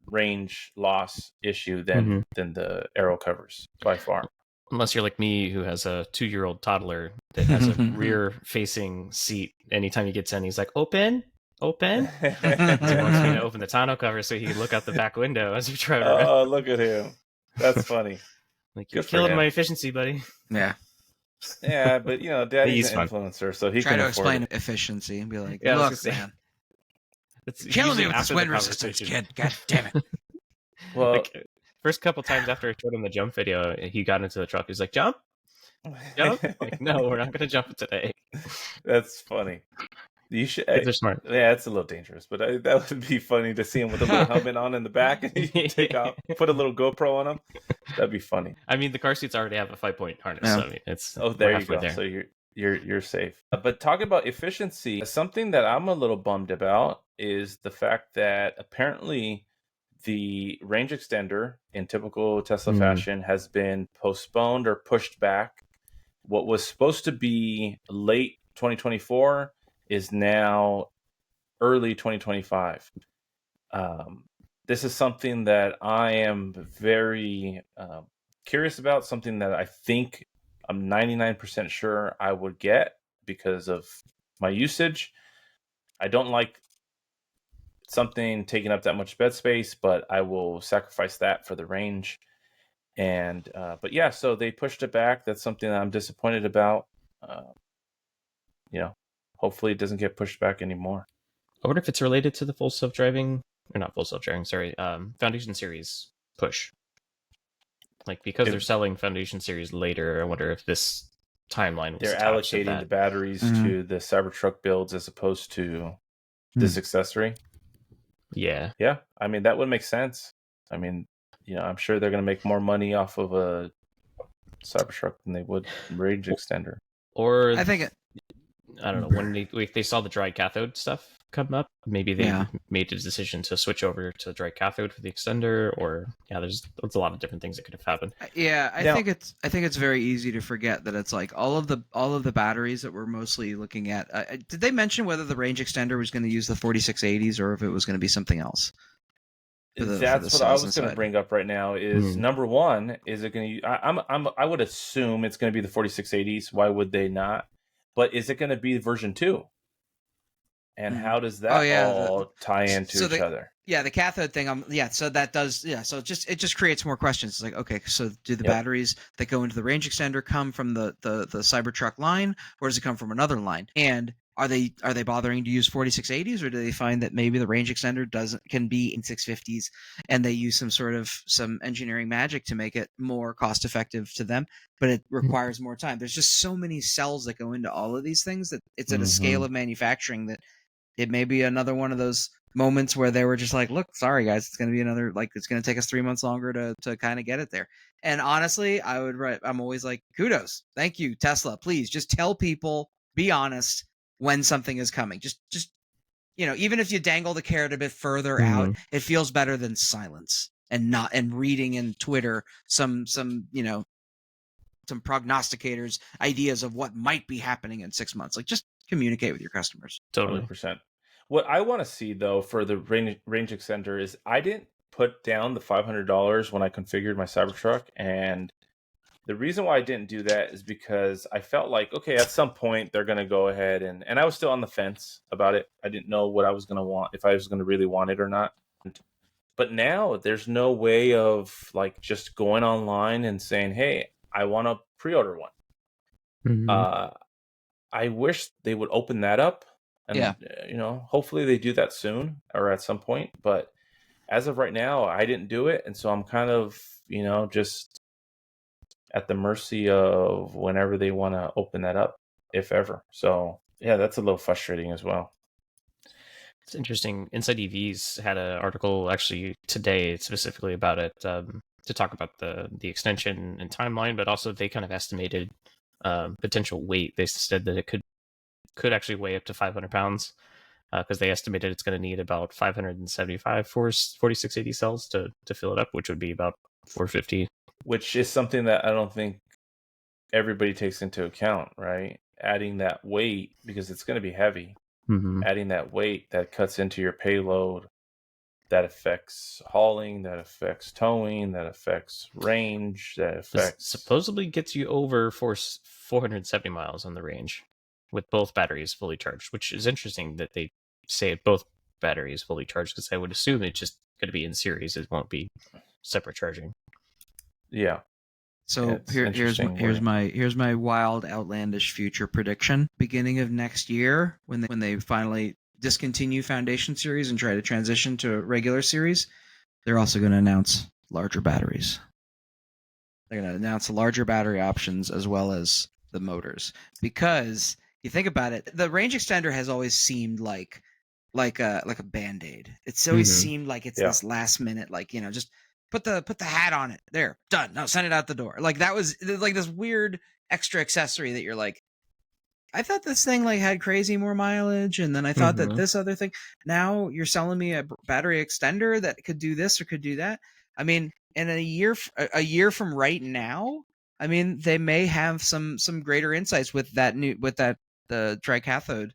range loss issue than the aero covers by far. Unless you're like me, who has a 2-year-old toddler that has a rear-facing seat. Anytime he gets in, he's like, open. He wants me to open the tonneau cover so he can look out the back window as you drive around. Oh, look at him. That's funny. Like, you're killing my efficiency, buddy. Yeah. Yeah, but Daddy's an influencer, so he try can to afford explain it. efficiency and be like, Yeah, look, man, it's killing me with this after wind the resistance, conversation. kid. God damn it. Well, Like, first couple times after I showed him the jump video, he got into the truck. He's like, jump? Like, no, we're not going to jump today. That's funny. You should. Kids are smart. Yeah, it's a little dangerous, but that would be funny to see him with a little helmet on in the back, and you take off, put a little GoPro on him. That'd be funny. I mean, the car seats already have a 5-point harness. Yeah. So I mean, it's there you go. There. So you're safe. But talking about efficiency, something that I'm a little bummed about is the fact that apparently the range extender, in typical Tesla fashion, has been postponed or pushed back. What was supposed to be late 2024 is now early 2025. This is something that I am very curious about, something that I think I'm 99% sure I would get because of my usage. I don't like something taking up that much bed space, but I will sacrifice that for the range. And but yeah, so they pushed it back. That's something that I'm disappointed about. Hopefully it doesn't get pushed back anymore. I wonder if it's related to the full self-driving, or not full self-driving, sorry, Foundation Series push. Like, because they're selling Foundation Series later, I wonder if this timeline was they're allocating the batteries to the Cybertruck builds as opposed to this accessory. Yeah. Yeah, I mean, that would make sense. I mean, I'm sure they're going to make more money off of a Cybertruck than they would range extender. Or I think I don't know, when they saw the dry cathode stuff come up, maybe they made a decision to switch over to dry cathode for the extender, or there's a lot of different things that could have happened. I think it's very easy to forget that it's like all of the batteries that we're mostly looking at. Did they mention whether the range extender was going to use the 4680s or if it was going to be something else? That's what I was going to bring up right now. Is number one, is it going to? I would assume it's going to be the 4680s. Why would they not? But is it going to be version 2? And how does that all tie into each other? Yeah, the cathode thing. So that does. Yeah, so it just creates more questions. It's like, okay, so do the batteries that go into the range extender come from the Cybertruck line, or does it come from another line? And are they bothering to use 4680s, or do they find that maybe the range extender can be in 650s, and they use some engineering magic to make it more cost effective to them, but it requires more time? There's just so many cells that go into all of these things that it's at a scale of manufacturing that it may be another one of those moments where they were just like, look, sorry guys, it's going to be another, it's going to take us 3 months longer to kind of get it there. And honestly, I'm always like, kudos, thank you, Tesla. Please just tell people, be honest when something is coming. Just even if you dangle the carrot a bit further out, it feels better than silence and reading in Twitter some prognosticators ideas of what might be happening in 6 months. Like, just communicate with your customers. Totally. 100%. What I want to see though for the range extender is I didn't put down the $500 when I configured my Cybertruck, and the reason why I didn't do that is because I felt like, okay, at some point they're going to go ahead and I was still on the fence about it. I didn't know what I was going to want, if I was going to really want it or not. But now there's no way of like just going online and saying, hey, I want to pre-order one. I wish they would open that up, and hopefully they do that soon or at some point. But as of right now, I didn't do it, and so I'm kind of just at the mercy of whenever they want to open that up, if ever. So yeah, that's a little frustrating as well. It's interesting. Inside EVs had an article actually today specifically about it, to talk about the extension and timeline, but also they kind of estimated potential weight. They said that it could actually weigh up to 500 pounds, because they estimated it's going to need about 575 4680 cells to fill it up, which would be about 450. Which is something that I don't think everybody takes into account, right? Adding that weight, because it's going to be heavy. Adding that weight, that cuts into your payload, that affects hauling, that affects towing, that affects range, that affects... supposedly gets you over 470 miles on the range with both batteries fully charged, which is interesting that they say both batteries fully charged, because I would assume it's just going to be in series. It won't be separate charging. Yeah. So here's my wild, outlandish future prediction. Beginning of next year, when they finally discontinue Foundation series and try to transition to a regular series, they're also going to announce larger batteries. They're going to announce larger battery options as well as the motors, because you think about it, the range extender has always seemed like a Band-Aid. It's always seemed like it's this last minute, just put the hat on it. There, done. No, send it out the door. Like, that was like this weird extra accessory that you're like, I thought this thing had crazy more mileage, and then I thought that this other thing. Now you're selling me a battery extender that could do this or could do that. I mean, in a year from right now, I mean, they may have some greater insights with the tricathode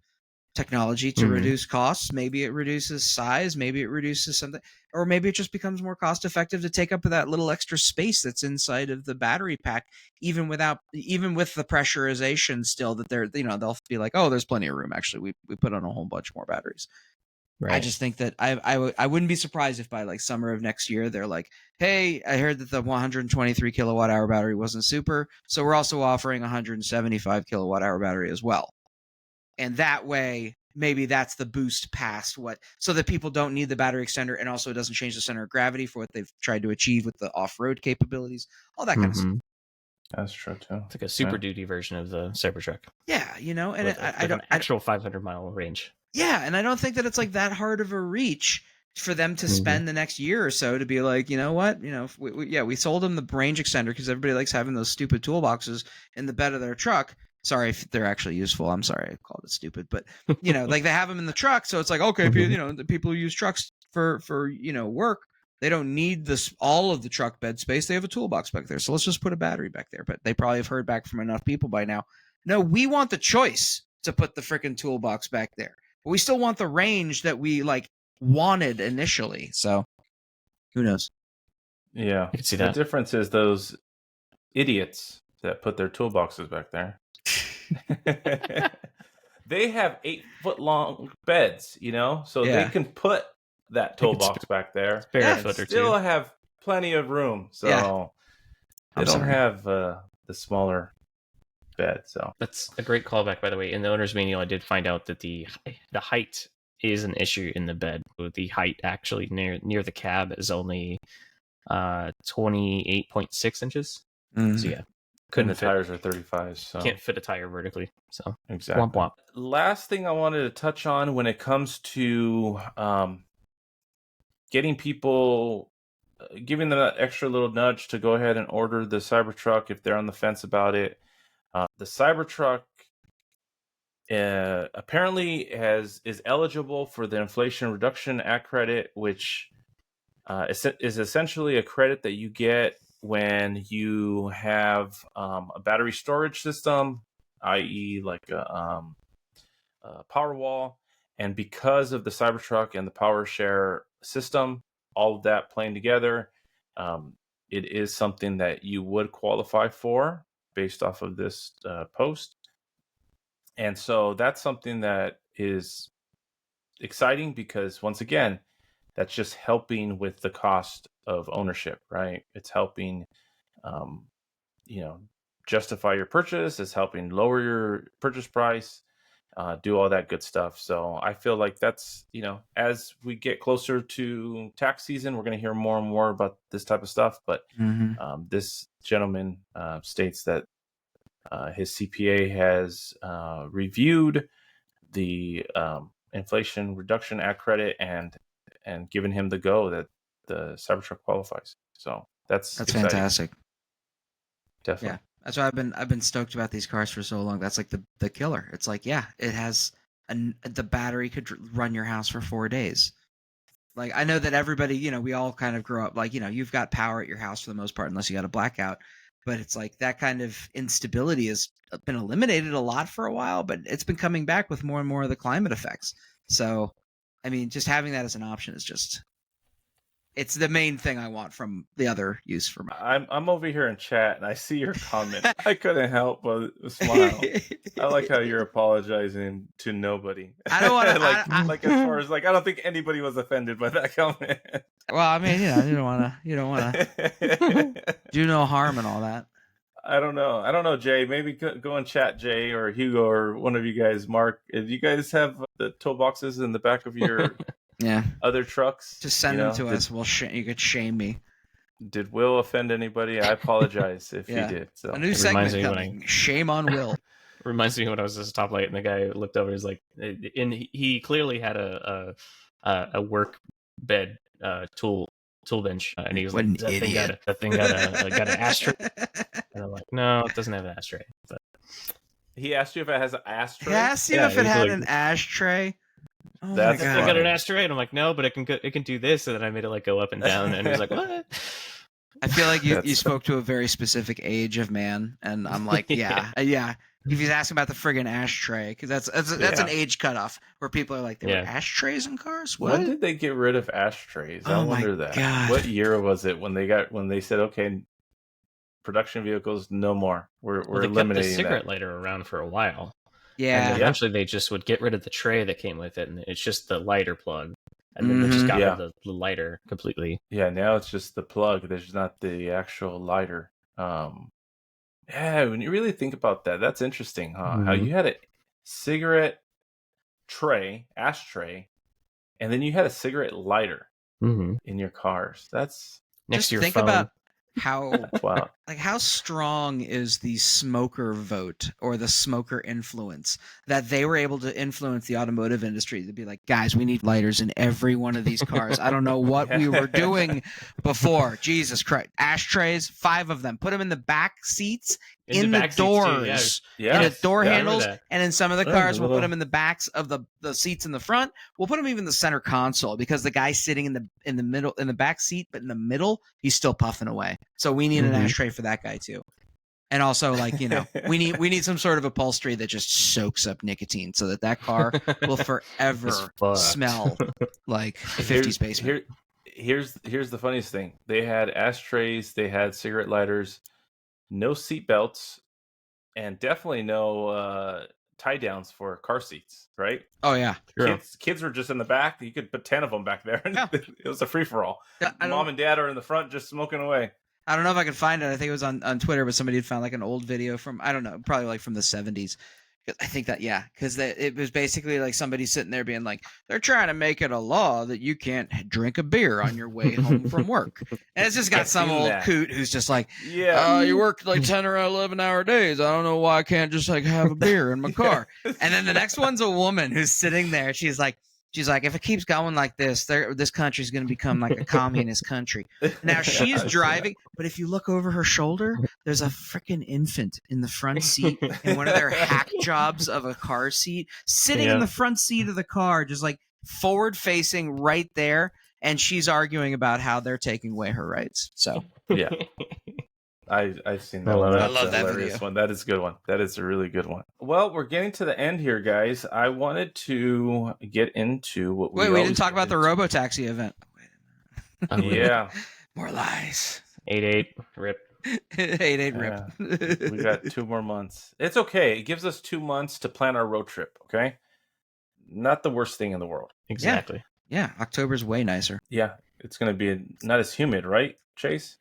technology to reduce costs. Maybe it reduces size, maybe it reduces something, or maybe it just becomes more cost effective to take up that little extra space that's inside of the battery pack, even with the pressurization still that they'll be like, oh, there's plenty of room. Actually, we put on a whole bunch more batteries. Right. I just think that I wouldn't be surprised if by summer of next year they're like, hey, I heard that the 123 kilowatt hour battery wasn't super, so we're also offering a 175 kilowatt hour battery as well. And that way, maybe that's the boost past so that people don't need the battery extender, and also it doesn't change the center of gravity for what they've tried to achieve with the off-road capabilities, all that kind of stuff. That's true too. It's like a Super Duty version of the Cybertruck. Yeah, and I don't actual 500 mile range. Yeah, and I don't think that it's that hard of a reach for them to spend the next year or so to be like, you know what, we sold them the range extender because everybody likes having those stupid toolboxes in the bed of their truck. Sorry if they're actually useful. I'm sorry I called it stupid, but like they have them in the truck, so it's like, okay, the people who use trucks for work, they don't need all of the truck bed space. They have a toolbox back there, so let's just put a battery back there. But they probably have heard back from enough people by now. No, we want the choice to put the freaking toolbox back there, but we still want the range that we wanted initially. So who knows? Yeah, I can see that. The difference is those idiots that put their toolboxes back there. They have 8-foot long beds, so they can put that toolbox back there and still have plenty of room. So they don't have the smaller bed. So that's a great callback, by the way. In the owner's manual, I did find out that the height is an issue in the bed. The height actually near the cab is only 28.6 inches. So yeah, the tires are 35, so can't fit a tire vertically. So exactly. Womp womp. Last thing I wanted to touch on when it comes to getting people, giving them that extra little nudge to go ahead and order the Cybertruck if they're on the fence about it. The Cybertruck apparently is eligible for the Inflation Reduction Act credit, which is essentially a credit that you get when you have a battery storage system, i.e. like a Powerwall. And because of the Cybertruck and the Power Share system, all of that playing together, it is something that you would qualify for based off of this post. And so that's something that is exciting because, once again, that's just helping with the cost of ownership, right? It's helping, justify your purchase. It's helping lower your purchase price, do all that good stuff. So I feel like that's, as we get closer to tax season, we're going to hear more and more about this type of stuff. But this gentleman states that his CPA has reviewed the Inflation Reduction Act credit and given him the go that the Cybertruck qualifies. So that's exciting. Fantastic. Definitely. Yeah, that's why I've been stoked about these cars for so long. That's like the killer. It's like, yeah, it has the battery could run your house for 4 days. Like, I know that everybody, we all kind of grew up like, you've got power at your house for the most part, unless you got a blackout. But it's like that kind of instability has been eliminated a lot for a while, but it's been coming back with more and more of the climate effects. So, I mean, just having that as an option is it's the main thing I want from the other use for me. I'm over here in chat and I see your comment. I couldn't help but smile. I like how you're apologizing to nobody. I don't want to like as far as I don't think anybody was offended by that comment. Well, I mean, you don't want to do no harm and all that. I don't know, Jay. Maybe go and chat, Jay or Hugo or one of you guys. Mark, if you guys have the toolboxes in the back of your other trucks, just send them to us. You could shame me. Did Will offend anybody? I apologize if he did. So a new segment coming. Shame on Will. Reminds me when I was at a stoplight and the guy looked over. He's like, and he clearly had a work bed tool bench, and he was like, that thing got an ashtray. And I'm like, no, it doesn't have an ashtray. But he asked you if it has an ashtray. He asked you if it had an ashtray. Oh That's I got an ashtray, and I'm like, no, but it can do this, and then I made it go up and down, and he was like, what? I feel like you spoke to a very specific age of man, and I'm like, yeah. If he's asking about the friggin' ashtray, because that's an age cutoff where people are like, there were ashtrays in cars. What? When did they get rid of ashtrays? I wonder that. God. What year was it when they said, okay, production vehicles no more? We're eliminating kept the cigarette lighter around for a while. Yeah. And eventually they just would get rid of the tray that came with it, and it's just the lighter plug. And then they just got rid of the lighter completely. Yeah, now it's just the plug. There's not the actual lighter. When you really think about that, that's interesting, huh? Mm-hmm. How you had a cigarette ashtray, and then you had a cigarette lighter in your cars. That's next to your phone. how Wow. like how strong is the smoker vote or the smoker influence that they were able to influence the automotive industry to be like, guys, we need lighters in every one of these cars. I don't know what we were doing before. Jesus Christ. Ashtrays, 5 of them. Put them in the back seats, in the doors, in the door handles, and in some of the cars, we'll put them in the backs of the seats in the front. We'll put them even in the center console because the guy sitting in the middle, in the back seat, but in the middle, he's still puffing away. So we need an ashtray for that guy too. And also, like, we need some sort of upholstery that just soaks up nicotine so that car will forever smell like 50s basement. Here's the funniest thing. They had ashtrays, they had cigarette lighters, no seat belts, and definitely no tie downs for car seats, right? Oh yeah. Kids were just in the back. You could put 10 of them back there. And it was a free for all. Mom and dad are in the front just smoking away. I don't know if I can find it. I think it was on Twitter, but somebody had found like an old video from, I don't know, probably like from the 70s. I think that, because it was basically like somebody sitting there being like, they're trying to make it a law that you can't drink a beer on your way home from work. And it's just got some old coot who's just like, you work like 10 or 11 hour days. I don't know why I can't just like have a beer in my car. And then the next one's a woman who's sitting there. She's like, if it keeps going like this, this country's going to become like a communist country. Now she's driving, but if you look over her shoulder, there's a freaking infant in the front seat in one of their hack jobs of a car seat, sitting in the front seat of the car, just like forward facing right there. And she's arguing about how they're taking away her rights. So yeah. I've seen that one. I love that video. One. That is a good one. That is a really good one. Well, we're getting to the end here, guys. I wanted to get into what we didn't talk about the Robo Taxi event. Yeah. More lies. 8-8 rip. 8-8 rip. We got 2 more months. It's okay. It gives us 2 months to plan our road trip, okay? Not the worst thing in the world. Exactly. Yeah, October's way nicer. Yeah, it's going to be not as humid, right, Chase?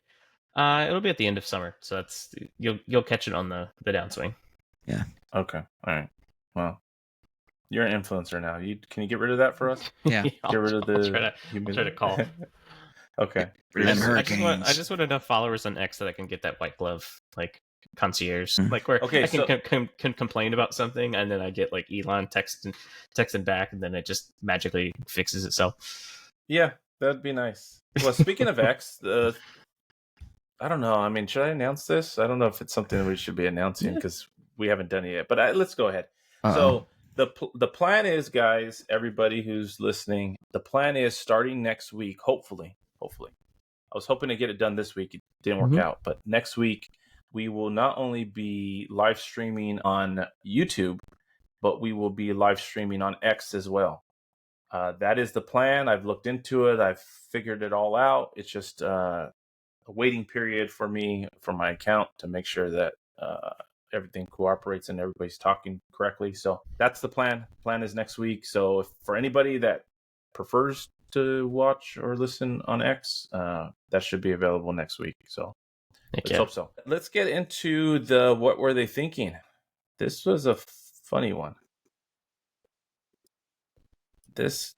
It'll be at the end of summer, so that's you'll catch it on the downswing. Yeah. Okay. All right. Well, you're an influencer now. Can you get rid of that for us? Yeah. Get rid of the. I'll try to call. Okay. I just want enough followers on X that I can get that white glove like concierge, like where I can complain about something and then I get like Elon texting back and then it just magically fixes itself. Yeah, that'd be nice. Well, speaking of X, I don't know. I mean, should I announce this? I don't know if it's something we should be announcing because we haven't done it yet. But let's go ahead. So the plan is, guys, everybody who's listening, the plan is starting next week. Hopefully, I was hoping to get it done this week. It didn't work out, but next week we will not only be live streaming on YouTube, but we will be live streaming on X as well. That is the plan. I've looked into it. I've figured it all out. It's just a waiting period for me for my account to make sure that everything cooperates and everybody's talking correctly. So that's the plan. Plan is next week. So for anybody that prefers to watch or listen on X, that should be available next week. So let's hope so. Let's get into the what were they thinking. This was a funny one. This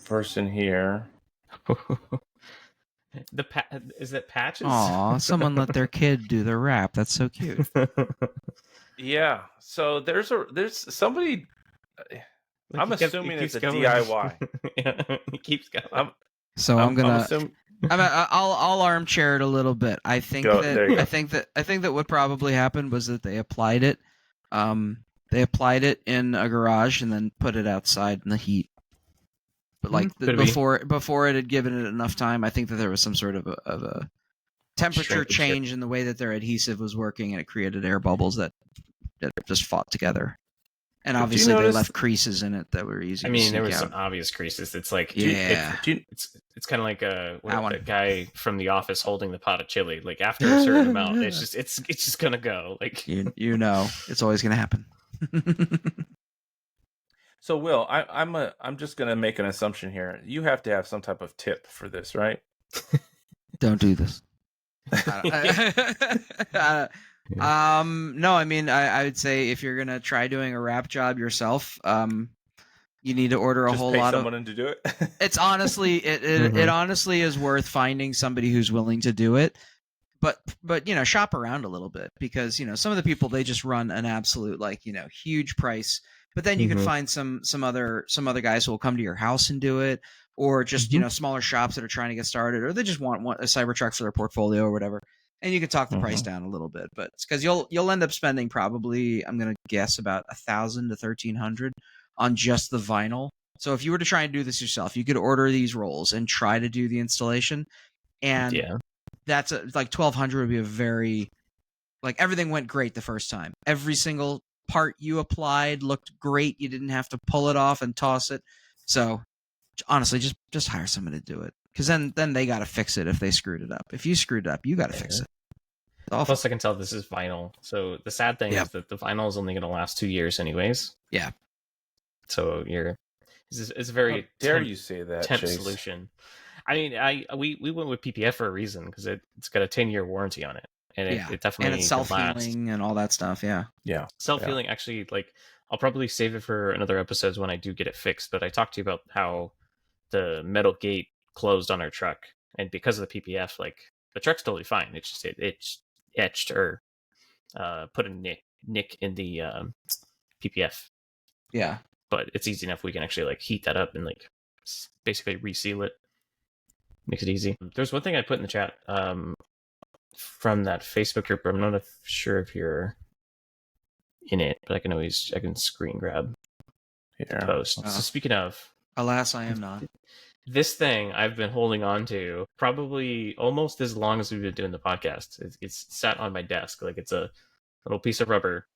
person here. Is it Patches? Aw, someone let their kid do the rap. That's so cute. Yeah. So there's somebody. I'm assuming it's a DIY. Yeah, he keeps going. I'll armchair it a little bit. I think that what probably happened was that they applied it. They applied it in a garage and then put it outside in the heat. But like before it had given it enough time, I think that there was some sort of a temperature change in the way that their adhesive was working, and it created air bubbles that just fought together. And obviously, they left creases in it that were easy. I mean, there was some obvious creases. It's like, it's kind of like that guy from The Office holding the pot of chili. Like after a certain amount, it's just gonna go. Like it's always gonna happen. So, Will, I'm just gonna make an assumption here. You have to have some type of tip for this, right? Don't do this. No, I mean, I would say if you're gonna try doing a wrap job yourself, you need to order a whole lot of someone to do it. It's honestly, it honestly is worth finding somebody who's willing to do it. but shop around a little bit, because some of the people, they just run an absolute huge price, but then you can find some other guys who will come to your house and do it, or just smaller shops that are trying to get started, or they just want a Cybertruck for their portfolio or whatever, and you can talk the price down a little bit. But it's because you'll end up spending probably, I'm gonna guess, about $1,000 to $1,300 on just the vinyl. So if you were to try and do this yourself, you could order these rolls and try to do the installation, and that's like $1,200 would be a very, everything went great the first time. Every single part you applied looked great. You didn't have to pull it off and toss it. So honestly, just hire someone to do it, because then they got to fix it if they screwed it up. If you screwed it up, you got to fix it. Plus, I can tell this is vinyl. So the sad thing is that the vinyl is only going to last 2 years, anyways. Yeah. So it's a very you say that temp Chase. solution. I mean, we went with PPF for a reason, because it's got a 10-year warranty on it, and it definitely, and it's self-healing and all that stuff. Yeah. Self-healing. Actually, I'll probably save it for another episodes when I do get it fixed. But I talked to you about how the metal gate closed on our truck, and because of the PPF, the truck's totally fine. It's just it's etched or put a nick in the PPF. Yeah. But it's easy enough. We can actually heat that up and basically reseal it. Makes it easy. There's one thing I put in the chat from that Facebook group. I'm not sure if you're in it, but I can screen grab the post. So speaking of, alas, I am not. This thing I've been holding on to probably almost as long as we've been doing the podcast. It's sat on my desk it's a little piece of rubber.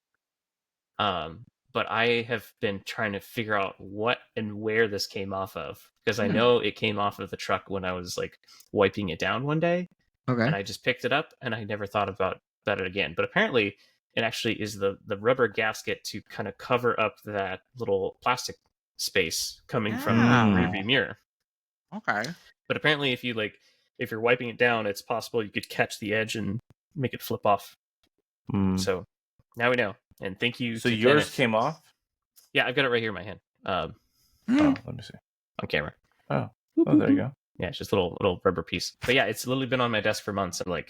But I have been trying to figure out what and where this came off of, because I know it came off of the truck when I was wiping it down one day. Okay. And I just picked it up, and I never thought about it again. But apparently it actually is the rubber gasket to kind of cover up that little plastic space coming from the rearview mirror. Okay. But apparently if you're wiping it down, it's possible you could catch the edge and make it flip off. So now we know. And thank you. So yours Dennis. came off? Yeah, I've got it right here in my hand. Let me see. On camera. Oh, there you go. Yeah, it's just a little rubber piece. But yeah, it's literally been on my desk for months, and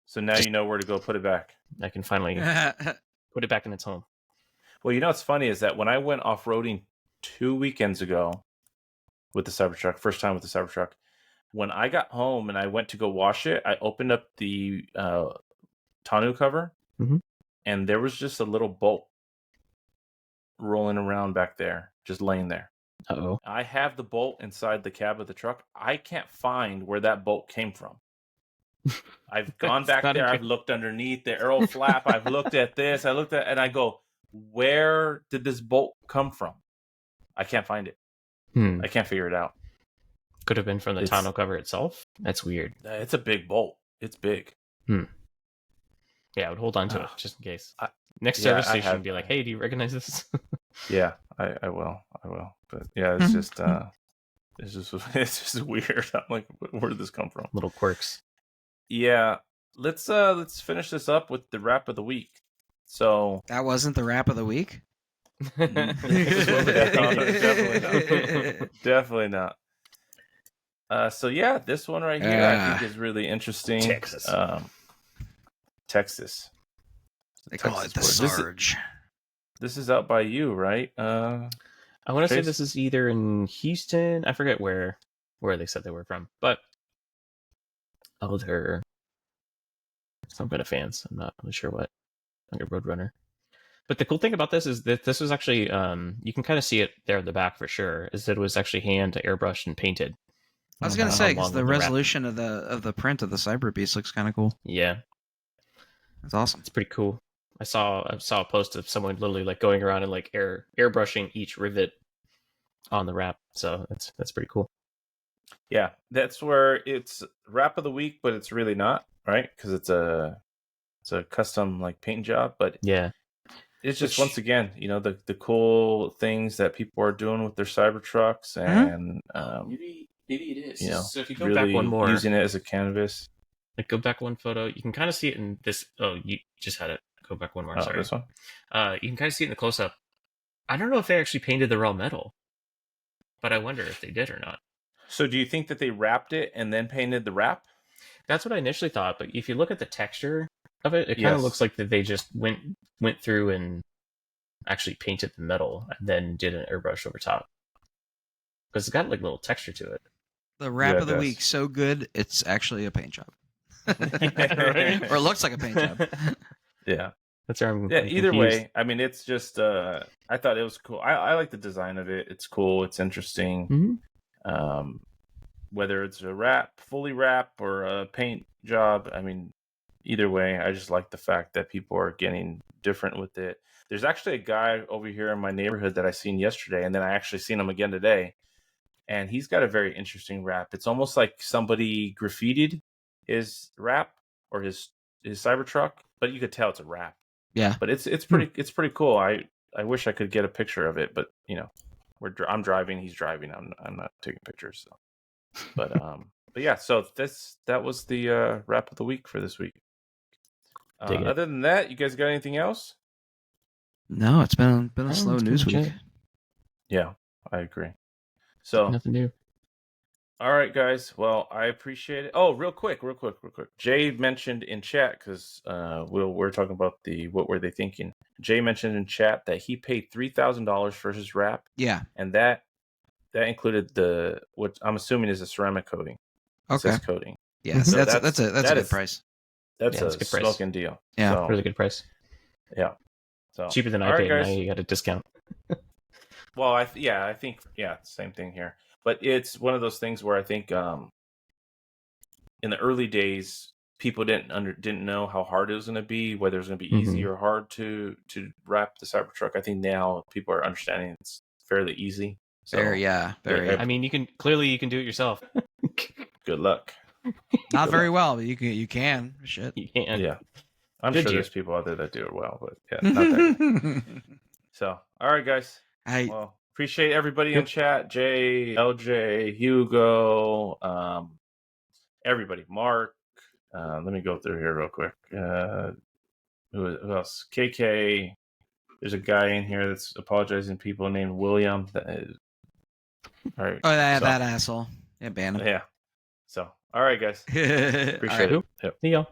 So now you know where to go put it back. I can finally put it back in its home. Well, what's funny is that when I went off-roading 2 weekends ago with the Cybertruck, first time with the Cybertruck, when I got home and I went to go wash it, I opened up the tonneau cover, and there was just a little bolt rolling around back there, just laying there. Uh-oh. I have the bolt inside the cab of the truck. I can't find where that bolt came from. I've gone back there. I've looked underneath the aero flap. I've looked at this. And I go, where did this bolt come from? I can't find it. I can't figure it out. Could have been from the tonneau cover itself. That's weird. It's a big bolt. It's big. Yeah, I would hold on to it just in case. Next service station, be like, "Hey, do you recognize this?" Yeah, I will. But yeah, it's just it's just weird. I'm like, where did this come from? Little quirks. Yeah, let's finish this up with the wrap of the week. So that wasn't the wrap of the week. Definitely not. So yeah, this one right here I think is really interesting. Texas. They call it the Sarge. This is out by you, right? I want to say this is either in Houston. I forget where they said they were from, but they're some kind of fans. I'm not really sure what. Like a Roadrunner. But the cool thing about this is that this was actually, you can kind of see it there in the back for sure, is that it was actually hand airbrushed and painted. I was gonna say, because the resolution of the print of the Cyber Beast looks kind of cool. Yeah, that's awesome. It's pretty cool. I saw a post of someone literally going around and airbrushing each rivet on the wrap. So that's pretty cool. Yeah, that's where it's wrap of the week, but it's really not, right? Because it's a custom paint job, but yeah, it's just once again, the cool things that people are doing with their Cybertrucks, and maybe it is. So if you go really back one more, using it as a canvas. Go back one photo. You can kind of see it in this. Oh, you just had it. Go back one more. Sorry, this one. You can kind of see it in the close up. I don't know if they actually painted the raw metal, but I wonder if they did or not. So, do you think that they wrapped it and then painted the wrap? That's what I initially thought, but if you look at the texture of it, it kind of looks like that they just went through and actually painted the metal and then did an airbrush over top. Because it's got like little texture to it. The wrap of the week, so good, it's actually a paint job. Or it looks like a paint job. Yeah. That's where I'm either confused. way, I mean, it's just, I thought it was cool. I like the design of it. It's cool. It's interesting. Mm-hmm. Whether it's a fully wrap or a paint job, I mean, either way, I just like the fact that people are getting different with it. There's actually a guy over here in my neighborhood that I seen yesterday, and then I actually seen him again today, and he's got a very interesting wrap. It's almost like somebody graffitied his wrap or his Cybertruck, but you could tell it's a wrap. Yeah, but it's pretty cool. I wish I could get a picture of it, but you know, I'm driving, he's driving. I'm not taking pictures. So. But yeah. So that was the wrap of the week for this week. Other than that, you guys got anything else? No, it's been a slow news week. Yeah, I agree. So nothing new. All right, guys. Well, I appreciate it. Oh, real quick. Jay mentioned in chat, because we're talking about what were they thinking. Jay mentioned in chat that he paid $3,000 for his wrap. Yeah, and that included what I'm assuming is a ceramic coating. Okay, it says coating. Yeah, so that's a good price. That's a good smoking deal. Yeah, so, really good price. Yeah, so cheaper than I paid. Now you got a discount. Well, I think same thing here. But it's one of those things where I think in the early days, people didn't know how hard it was going to be, whether it was going to be easy or hard to wrap the Cybertruck. I think now people are understanding it's fairly easy. So, very. I mean, you can do it yourself. Good luck. Not very well, but you can. Shit. You can. Yeah. I'm sure there's people out there that do it well, but yeah, not that good. So, all right, guys. Well, appreciate everybody in chat. Jay, LJ, Hugo, everybody. Mark. Let me go through here real quick. Who else? KK. There's a guy in here that's apologizing. People named William. All right. Oh, that asshole. Yeah, ban him. Yeah. So, all right, guys. Appreciate it. See y'all.